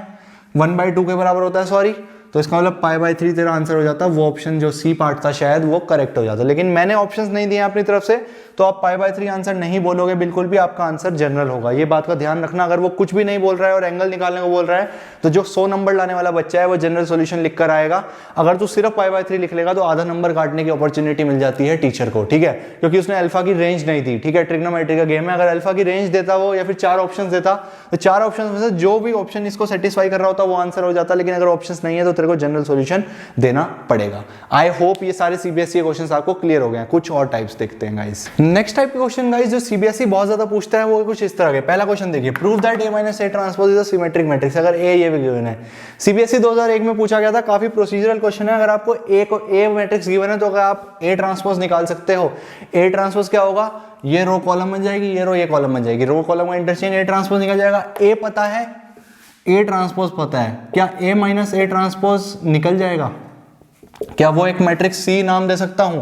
1/2 के बराबर होता है, सॉरी। तो इसका मतलब π/3 तेरा आंसर हो जाता, वो ऑप्शन जो सी पार्ट था शायद वो करेक्ट हो जाता। लेकिन मैंने ऑप्शंस नहीं दिए अपनी तरफ से, तो आप π/3 आंसर नहीं बोलोगे बिल्कुल भी, आपका आंसर जनरल होगा। ये बात का ध्यान रखना। अगर वो कुछ भी नहीं बोल रहा है और एंगल निकालने को बोल रहा है, तो जो 100 नंबर लाने वाला बच्चा है वो जनरल सॉल्यूशन लिख कर आएगा। अगर तू सिर्फ π/3 लिख लेगा तो आधा नंबर काटने की अपॉर्चुनिटी मिल जाती है टीचर को, ठीक है, क्योंकि उसने अल्फा की रेंज नहीं दी, ठीक है। ट्रिग्नोमेट्री का गेम है, अगर अल्फा की रेंज देता वो या फिर 4 ऑप्शन देता, तो 4 ऑप्शन में से जो भी ऑप्शन इसको सेटिस्फाई कर रहा होता वो आंसर हो जाता। लेकिन अगर ऑप्शंस नहीं है तो तेरे को जनरल सॉल्यूशन देना पड़ेगा। आई होप ये सारे सीबीएसई क्वेश्चंस आपको क्लियर हो गए हैं। कुछ और टाइप्स देखते हैं गाइस। नेक्स्ट टाइप के क्वेश्चन गाइस जो सीबीएसई बहुत ज्यादा पूछता है वो कुछ इस तरह के। पहला क्वेश्चन देखिए, prove that A - A transpose is a symmetric matrix. अगर ए ये भी गिवन है, सीबीएसई 2001 में पूछा गया था, काफी प्रोसीजरल क्वेश्चन है। अगर आपको ए मैट्रिक्स गिवन है तो अगर आप ए ट्रांसपोज निकाल सकते हो। ए ट्रांसपोज क्या होगा, ये रो कॉलम बन जाएगी, ये रो ये कॉलम बन जाएगी, रो कॉलम का इंटरचेंज ए ट्रांसपोज निकल जाएगा। ए पता है, ए ट्रांसपोज पता है, क्या A - A ट्रांसपोज निकल जाएगा? क्या वो एक मैट्रिक्स सी नाम दे सकता हूं?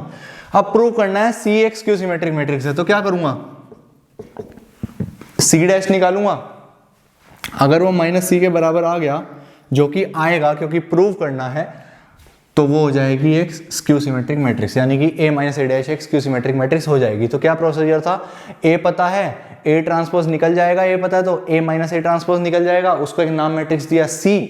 अब प्रूव करना है सी एक स्क्यू सिमेट्रिक मैट्रिक्स है, तो क्या करूंगा, सी डैश निकालूंगा। अगर वो -C के बराबर आ गया, जो कि आएगा क्योंकि प्रूव करना है, तो वो हो जाएगी एक स्क्यू सिमेट्रिक मैट्रिक्स, यानी कि A - A डैश एक स्क्यू सिमेट्रिक मैट्रिक्स हो जाएगी। तो क्या प्रोसीजर था, A पता है, A ट्रांसपोज निकल जाएगा, A पता है तो A - A ट्रांसपोज निकल जाएगा, उसको एक नाम मैट्रिक्स दिया C।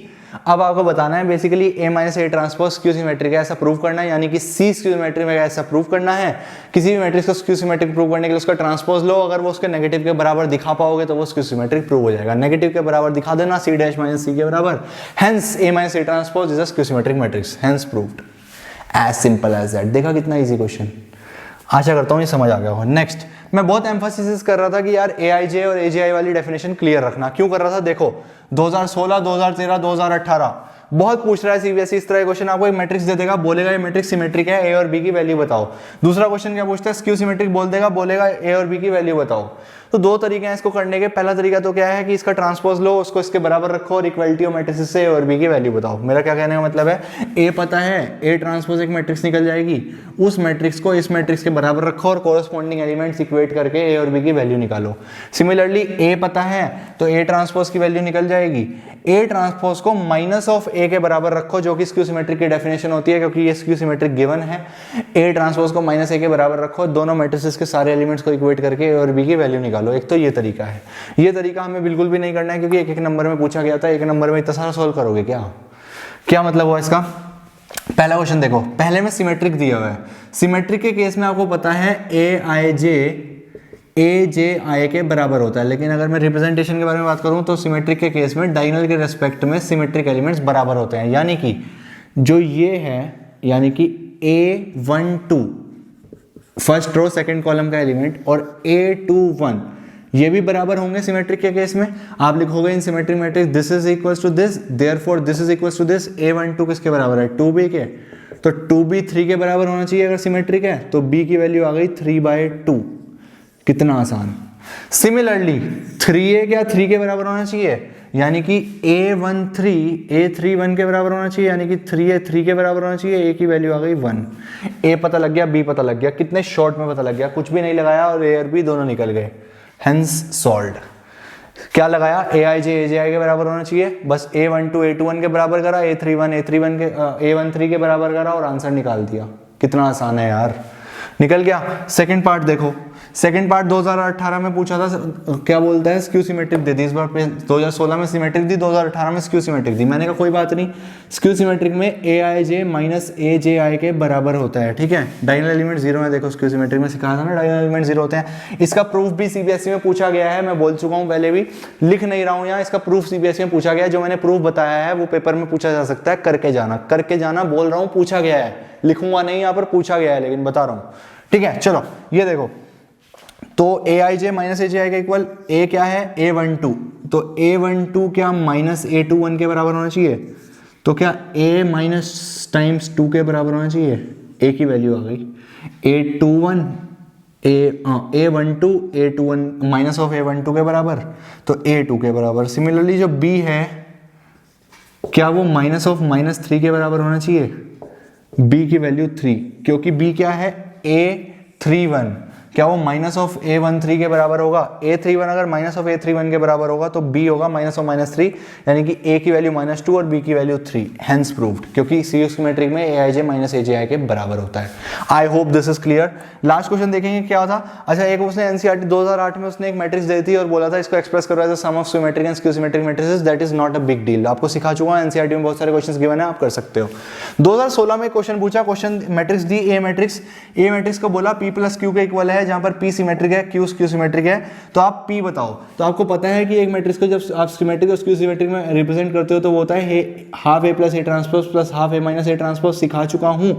अब आपको बताना है basically A - A transpose skew symmetric है ऐसा प्रूव करना है, यानी कि C स्क्यू सिमेट्रिक है ऐसा प्रूव करना है। किसी भी मैट्रिक्स को स्क्यू सिमेट्रिक प्रूव करने के लिए उसका ट्रांसपोज लो, अगर वो उसके नेगेटिव के बराबर दिखा पाओगे तो वो स्क्यू सिमेट्रिक प्रूव हो जाएगा। नेगेटिव के बराबर दिखा देना, C डैश - C के बराबर, hence A - A transpose is a skew symmetric matrix, hence proved. As simple as that. देखा कितना इजी क्वेश्चन, आशा करता हूँ ये समझ आ गया होगा। नेक्स्ट, मैं बहुत एम्फोसिस कर रहा था कि यार AIJ और AGI वाली डेफिनेशन क्लियर रखना। क्यों कर रहा था, देखो 2016, 2013, 2018 बहुत पूछ रहा है सीबीएसई इस तरह का क्वेश्चन। आपको एक मैट्रिक्स दे देगा, बोलेगा ये मैट्रिक्स सिमेट्रिक है, ए और बी की वैल्यू बताओ। दूसरा क्वेश्चन क्या पूछता है, स्क्यू सिमेट्रिक बोल देगा, बोलेगा ए और बी की वैल्यू बताओ। तो दो तरीके हैं इसको करने के। पहला तरीका तो क्या है कि इसका ट्रांसपोज लो, उसको इसके बराबर रखो और इक्वलिटी ऑफ मैट्रिक्स से ए और बी की वैल्यू बताओ। मेरा क्या कहने का मतलब है, ए पता है, ए ट्रांसपोज एक मैट्रिक्स निकल जाएगी, उस मैट्रिक्स को इस मैट्रिक्स के बराबर रखो और कोरस्पॉन्डिंग एलिमेंट्स इक्वेट करके ए और बी की वैल्यू निकालो। सिमिलरली ए पता है तो ए ट्रांसपोज की वैल्यू निकल जाएगी। ए ट्रांसपोज को माइनस ऑफ ए के बराबर रखो, जो कि स्क्यू सिमेट्रिक की डेफिनेशन होती है, क्योंकि ये स्क्यू सिमेट्रिक गिवन है। ए ट्रांसपोज को माइनस ए के बराबर रखो, दोनों मैट्रिसेस के सारे एलिमेंट्स को इक्वेट करके ए और बी की वैल्यू निकालो। एक तो ये तरीका है। ये तरीका हमें बिल्कुल भी नहीं करना है, क्योंकि एक एक नंबर में पूछा गया था। एक नंबर में इतना सारा सॉल्व करोगे क्या मतलब हुआ इसका। पहला क्वेश्चन देखो, पहले में सिमेट्रिक दिया हुआ है। सिमेट्रिक के केस में आपको पता है ए जे आई के बराबर होता है, लेकिन अगर मैं रिप्रेजेंटेशन के बारे में बात करूं तो सिमेट्रिक के केस में डायगोनल के रेस्पेक्ट में सिमेट्रिक एलिमेंट्स बराबर होते हैं। यानी कि जो ये है, यानी कि A12 first row second column का एलिमेंट और A21 ये भी बराबर होंगे सिमेट्रिक के केस में। आप लिखोगे in symmetric matrix this is equals to this, therefore this is equals to this. A12 किसके बराबर है, 2b के, तो 2b 3 के बराबर होना चाहिए अगर सिमेट्रिक है, तो b की वैल्यू आ गई 3/2। कितना आसान। सिमिलरली 3a क्या 3 के बराबर होना चाहिए, यानी कि A31 के बराबर होना चाहिए, यानी कि 3a 3 के बराबर होना चाहिए। a की वैल्यू आ गई 1। a पता लग गया, b पता लग गया, कितने शॉर्ट में पता लग गया, कुछ भी नहीं लगाया और a और b दोनों निकल गए। Hence solved. क्या लगाया, AIJ AJI के बराबर होना चाहिए, बस A12 A21 के बराबर करा, A31 के A13 के बराबर करा और आंसर निकाल दिया। कितना आसान है यार, निकल गया। सेकंड पार्ट देखो, सेकंड पार्ट 2018 में पूछा था, क्या बोलता है, स्क्यू सिमेट्रिक दे दी। इस बार 2016 में सिमेट्रिक दी, 2018 में स्क्यू सिमेट्रिक दी। मैंने कहा कोई बात नहीं, स्क्यू सिमेट्रिक में AIJ माइनस AJI के बराबर होता है, ठीक है। डायगोनल एलिमेंट 0 है, देखो स्क्यू सिमेट्रिक में सिखाया था ना, डायगोनल एलिमेंट 0 होते हैं। इसका प्रूफ भी सीबीएसई में पूछा गया है, मैं बोल चुका हूँ पहले भी, लिख नहीं रहा हूँ यहाँ। इसका प्रूफ सीबीएसई में पूछा गया है, जो मैंने प्रूफ बताया है वो पेपर में पूछा जा सकता है। करके जाना बोल रहा हूँ, पूछा गया है, लिखूंगा नहीं यहाँ पर, पूछा गया है, लेकिन बता रहा हूँ, ठीक है। चलो ये देखो, तो AIJ माइनस AJI का इक्वल A क्या है, A12, तो A12 क्या माइनस A21 के बराबर होना चाहिए, तो क्या A माइनस टाइम्स 2 के बराबर होना चाहिए। A की वैल्यू आ गई A12 A12 A21 minus of A12 के बराबर, तो A2 के बराबर। सिमिलरली जो B है, क्या वो माइनस ऑफ -3 के बराबर होना चाहिए। B की वैल्यू 3, क्योंकि B क्या है A31, क्या वो माइनस ऑफ A13 के बराबर होगा? A31 अगर माइनस ऑफ A31 के बराबर होगा तो B होगा माइनस ऑफ -3, यानी कि A की वैल्यू -2 और B की वैल्यू 3, हेंस प्रूव्ड, क्योंकि CU सिमेट्रिक में Aij माइनस AJI के बराबर होता है। I hope this is clear. Last question देखेंगे क्या था। अच्छा, एक उसने NCERT 2008 में उसने एक मैट्रिक्स दी थी और बोला था इसको एक्सप्रेस करो as a sum of symmetric and skew symmetric matrices, that is not a big deal. आपको सिखा चुका हूं, NCERT में बहुत सारे क्वेश्चंस गिवन है, आप कर सकते हो। 2016 में क्वेश्चन पूछा, क्वेश्चन मैट्रिक्स दी ए मैट्रिक्स को बोला P प्लस Q के इक्वल है, जहां पर P सिमेट्रिक है, Q स्क्यू सिमेट्रिक है, तो आप P बताओ। तो आपको पता है कि एक मैट्रिक्स को जब आप सिमेट्रिक और स्क्यू सिमेट्रिक में रिप्रेजेंट करते हो तो वो होता है half A plus A transpose plus half A minus A transpose, सिखा चुका हूं।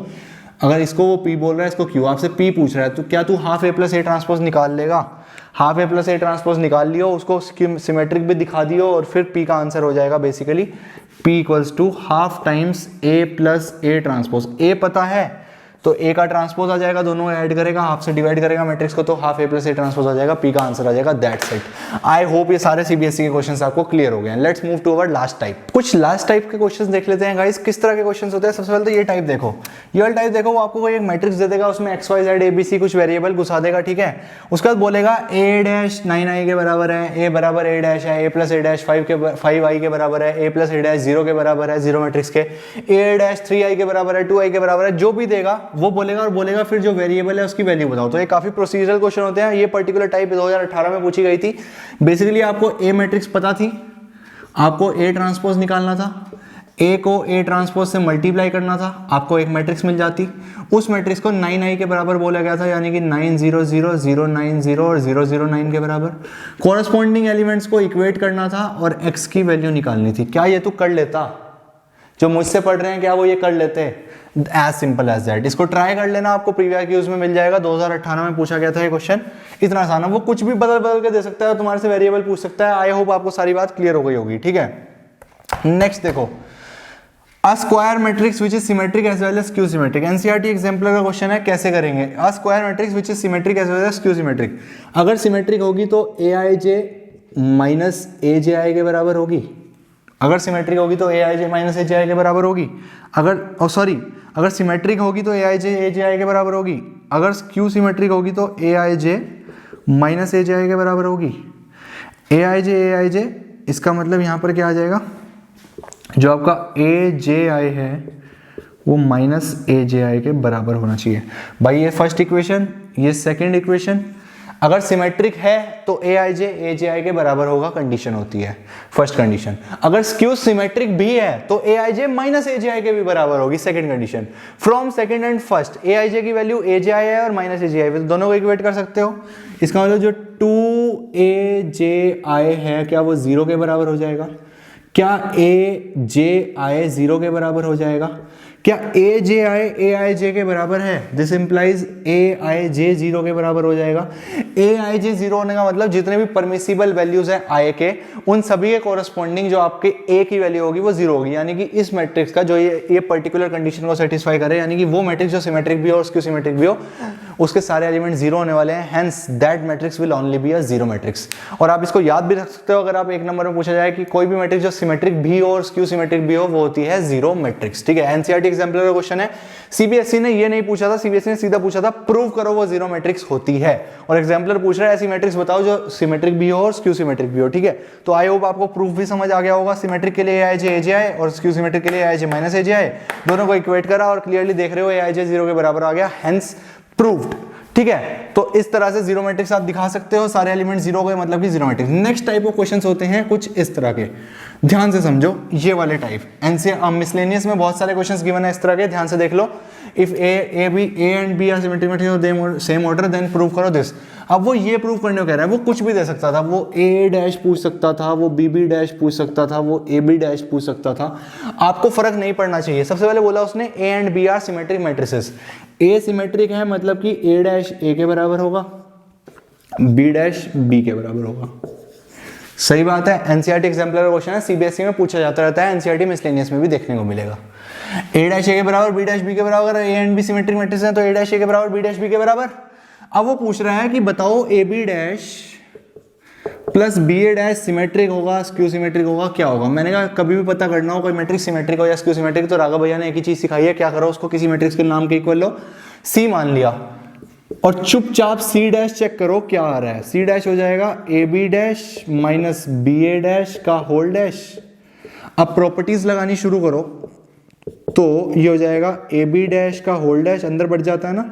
अगर इसको वो P बोल रहा है, इसको Q, आपसे P पूछ रहा है, तो क्या तू half A plus A transpose निकाल लेगा? Half A plus A transpose निकाल लियो, उसको सिमेट्रिक भी दिखा दियो और फिर P का आंसर हो जाएगा basically P equals to half times A plus A transpose. A पता है तो A का ट्रांसपोज आ जाएगा, दोनों ऐड करेगा, हाफ से डिवाइड करेगा मैट्रिक्स को, तो half A plus A transpose आ जाएगा, P का आंसर आ जाएगा, दैट्स इट। आई होप ये सारे CBSE के क्वेश्चंस आपको क्लियर हो गए हैं। Let's move to our last type. कुछ लास्ट टाइप के क्वेश्चंस देख लेते हैं गाइस, किस तरह के क्वेश्चंस होते हैं। सबसे पहले तो ये टाइप देखो, ये वाला टाइप देखो, वो आपको कोई एक मैट्रिक्स दे देगा, उसमें XYZ ABC कुछ वेरिएबल घुसा देगा, ठीक है। उसके बाद बोलेगा A डैश 9i के बराबर है, A बराबर A डैश है, A plus A dash 5i के बराबर है, A प्लस A डैश 0 के बराबर है, 0 मैट्रिक्स के, A डैश 3i के बराबर है, 2i के बराबर है, जो भी देगा वो बोलेगा और बोलेगा फिर जो वेरिएबल है उसकी वैल्यू बताओ। तो ये काफी प्रोसीजरल क्वेश्चन होते हैं। ये पर्टिकुलर टाइप 2018 में पूछी गई थी। बेसिकली आपको A मैट्रिक्स पता थी, आपको A ट्रांसपोज निकालना था, A को A ट्रांसपोज से मल्टीप्लाई करना था, आपको एक मैट्रिक्स मिल जाती। उस मैट्रिक्स को 9i के बराबर बोला गया था, यानी कि 9 0 0 0 9 0 और 0 0 9 के बराबर। कॉरस्पॉन्डिंग एलिमेंट्स को इक्वेट करना था और x की वैल्यू निकालनी थी। क्या ये तू कर लेता? जो मुझसे पढ़ रहे हैं क्या वो ये कर लेते? As simple as that. इसको ट्राई कर लेना, आपको प्रीवियस क्यूज में मिल जाएगा। 2018 में पूछा गया था ये क्वेश्चन, इतना आसान है। वो कुछ भी बदल के दे सकता है, तुम्हारे से वेरिएबल पूछ सकता है। आई होप आपको सारी बात क्लियर हो गई होगी, ठीक है। नेक्स्ट देखो, a square matrix which is symmetric as well as skew symmetric. NCERT example का क्वेश्चन है, कैसे करेंगे। A square matrix which is symmetric as well as skew symmetric. अगर सिमेट्रिक होगी तो Aij माइनस AJI के बराबर होगी। अगर सिमेट्रिक होगी तो Aij माइनस AJI के बराबर होगी। अगर सिमेट्रिक होगी तो Aij AJI के बराबर होगी। अगर स्क्यू सिमेट्रिक होगी तो Aij माइनस AJI के बराबर होगी। Aij इसका मतलब यहाँ पर क्या आ जाएगा, जो आपका AJI है वो माइनस AJI के बराबर होना चाहिए। भाई ये फर्स्ट इक्वेशन, ये सेकंड इक्वेशन। अगर सिमेट्रिक है तो Aij AJI के बराबर होगा, कंडीशन होती है फर्स्ट कंडीशन। अगर स्क्यू सिमेट्रिक भी है तो Aij माइनस AJI के भी बराबर होगी, second condition. From second and first Aij की वैल्यू AJI है और माइनस AJI, तो दोनों को इक्वेट कर सकते हो। इसका मतलब जो 2AJI है क्या वो 0 के बराबर हो जाएगा? क्या AJI 0 के बराबर हो जाएगा? क्या AJI Aij के बराबर है? दिस इंप्लाइज Aij 0 के बराबर हो जाएगा। Aij 0 होने का मतलब जितने भी परमिसिबल वैल्यूज हैं I के, उन सभी के कोरस्पॉन्डिंग जो आपके A की वैल्यू होगी वो 0 होगी। यानी कि इस मैट्रिक्स का जो ये पर्टिकुलर कंडीशन को सेटिस्फाई करे, यानी कि वो मैट्रिक्स जो सिमेट्रिक भी हो और स्क्यू सिमेट्रिक भी हो, उसके सारे एलिमेंट 0 होने वाले हैं। Hence that matrix will only be a 0 matrix. और आप इसको याद भी रख सकते हो, अगर आप एक नंबर में पूछा जाए कि कोई भी मैट्रिक्स जो सिमेट्रिक भी हो और स्क्यू सिमेट्रिक भी हो, वो होती है 0 मैट्रिक्स, ठीक है। एनसीईआरटी एग्जाम्पल का क्वेश्चन है। सीबीएसई ने ये नहीं पूछा था, सीबीएसई ने सीधा पूछा था प्रूव करो वो 0 मैट्रिक्स होती है, और एग्जाम्पलर पूछ रहा है ऐसी मैट्रिक्स बताओ जो सिमेट्रिक भी हो और स्क्यू सिमेट्रिक भी हो, ठीक है। तो आई होप आपको प्रूफ भी समझ आ गया होगा। सिमेट्रिक के लिए Aij AJI और स्क्यू सिमेट्रिक के लिए Aij माइनस AJI, दोनों को इक्वेट करा और क्लियरली देख रहे हो Aij 0 के बराबर आ गया, हेंस प्रूव्ड, ठीक है। तो इस तरह से 0 मैट्रिक्स आप दिखा सकते हो, सारे एलिमेंट 0 हो गए मतलब कि 0 matrix. Next type of questions होते हैं कुछ इस तरह के, ध्यान से समझो ये वाले टाइप। मिसलेनियस में बहुत सारे क्वेश्चंस गिवन है इस तरह के, ध्यान से देख लो। If A and B are symmetric matrix same order then prove करो दिस। अब वो ये प्रूव करने को कह रहा है, वो कुछ भी दे सकता था, वो A डैश पूछ सकता था, वो BB डैश पूछ सकता था, वो AB डैश पूछ सकता था, आपको फर्क नहीं पड़ना चाहिए। सबसे पहले बोला उसने A and B are symmetric matrices. A symmetric है मतलब कि A डैश A के बराबर होगा, B डैश B के बराबर होगा। सही बात है। एनसीईआरटी एग्जाम्पलर क्वेश्चन है, सीबीएसई में पूछा जाता रहता है, एनसीईआरटी मिसलेनियस में भी देखने को मिलेगा। A डैश A के बराबर B डैश B के बराबर, A and B symmetric matrix है तो A डैश A के बराबर B डैश B के बराबर। अब वो पूछ रहा है कि बताओ AB dash plus BA dash symmetric होगा स्क्यू सिमेट्रिक होगा, क्या होगा। मैंने कहा कभी भी पता करना हो कोई मैट्रिक्स सिमेट्रिक हो या स्क्यू सिमेट्रिक, तो राघव भैया ने एक ही चीज सिखाई है, क्या करो उसको किसी मैट्रिक्स के नाम के इक्वल लो, C मान लिया। और चुपचाप सी डैश चेक करो क्या आ रहा है। सी डैश हो जाएगा A B dash minus B A dash का होल डैश। अब प्रॉपर्टीज लगानी शुरू करो तो ये हो जाएगा ए बी डैश का होल डैश, अंदर बढ़ जाता है ना,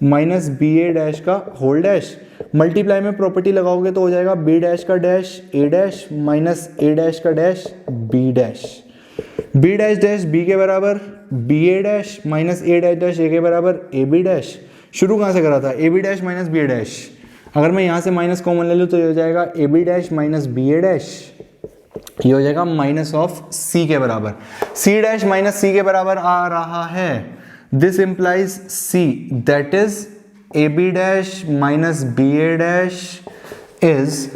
माइनस बी ए डैश का होल डैश। मल्टीप्लाई में प्रॉपर्टी लगाओगे तो हो जाएगा बी डैश का dash A dash minus A dash का dash B dash. B dash dash B के बराबर B A dash minus A dash dash ए के बराबर ए बी डैश। शुरू कहाँ से करा था, A B dash minus B A dash. अगर मैं यहाँ से माइनस कॉमन ले लूँ तो ये हो जाएगा A B dash minus B A dash, ये हो जाएगा माइनस ऑफ सी के बराबर। सी डैश माइनस सी के बराबर आ रहा है, this implies C, that is A B dash minus B A dash is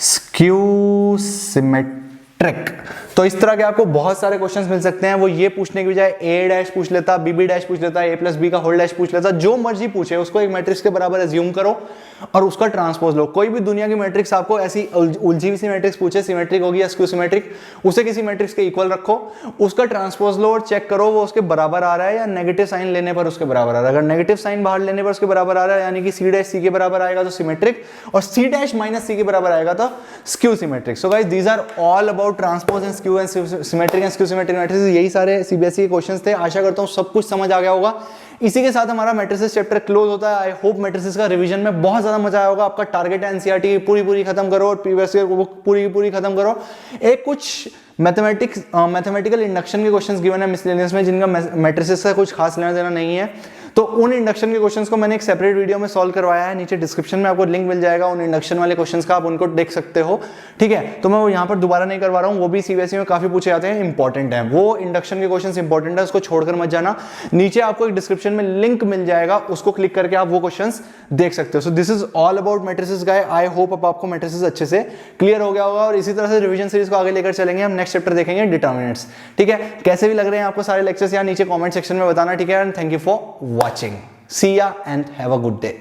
skew symmetric. तो इस तरह के आपको बहुत सारे क्वेश्चंस मिल सकते हैं। वो ये पूछने की बजाय ए डैश पूछ लेता, बी बी डैश पूछ लेता, ए प्लस बी का होल डैश पूछ लेता, जो मर्जी पूछे उसको एक मैट्रिक्स के बराबर एज्यूम करो और उसका ट्रांसपोज लो। कोई भी दुनिया की मैट्रिक्स आपको ऐसी उलझी हुई सी मैट्रिक्स पूछे, सिमेट्रिक होगी या स्क्यू सिमेट्रिक, उसे किसी मैट्रिक्स के इक्वल रखो, उसका ट्रांसपोज लो और चेक करो वो उसके बराबर आ रहा है या नेगेटिव साइन लेने पर उसके बराबर आ रहा है। अगर नेगेटिव साइन बाहर लेने पर उसके बराबर आ रहा है यानी कि सी डैश सी के बराबर आएगा तो सिमेट्रिक, और सी डैश माइनस सी के बराबर आएगा तो skew symmetric. So guys these are all about transpose and skew and symmetric and skew symmetric matrices. यही सारे सीबीएसई के क्वेश्चंस थे। आशा करता हूं सब कुछ समझ आ गया होगा। इसी के साथ हमारा मैट्रिसेस चैप्टर क्लोज होता है। आई होप मैट्रिसेस का रिवीजन में बहुत ज्यादा मजा आया होगा। आपका टारगेट है एनसीईआरटी पूरी खत्म करो और प्रीवियस ईयर बुक पूरी खत्म करो। एक कुछ मैथमेटिकल इंडक्शन के क्वेश्चंस गिवन है मिसलेनियस में, जिनका मैट्रिसेस का कुछ खास लेना देना नहीं है, तो उन इंडक्शन के क्वेश्चंस को मैंने एक सेपरेट वीडियो में सॉल्व करवाया है। नीचे डिस्क्रिप्शन में आपको लिंक मिल जाएगा उन इंडक्शन वाले क्वेश्चंस का, आप उनको देख सकते हो। ठीक है, तो मैं वो यहाँ पर दोबारा नहीं करवा रहा हूँ, वो भी सीबीएसई में काफी पूछे जाते हैं, इंपॉर्टेंट है वो इंडक्शन के क्वेश्चंस, इंपॉर्टेंट है, उसको छोड़कर मत जाना। नीचे आपको एक डिस्क्रिप्शन में लिंक मिल जाएगा, उसको क्लिक करके आप वो क्वेश्चंस देख सकते हो। So this is all about matrices guys. I hope अब आपको मैट्रिसेस अच्छे से क्लियर हो गया होगा और इसी तरह से रिवीजन सीरीज को आगे लेकर चलेंगे। हम नेक्स्ट चैप्टर देखेंगे डिटरमिनेंट्स। ठीक है, कैसे भी लग रहे हैं आपको सारे लेक्चर्स यहाँ नीचे कमेंट सेक्शन में बताना। ठीक है, and thank you for watching. See ya and have a good day.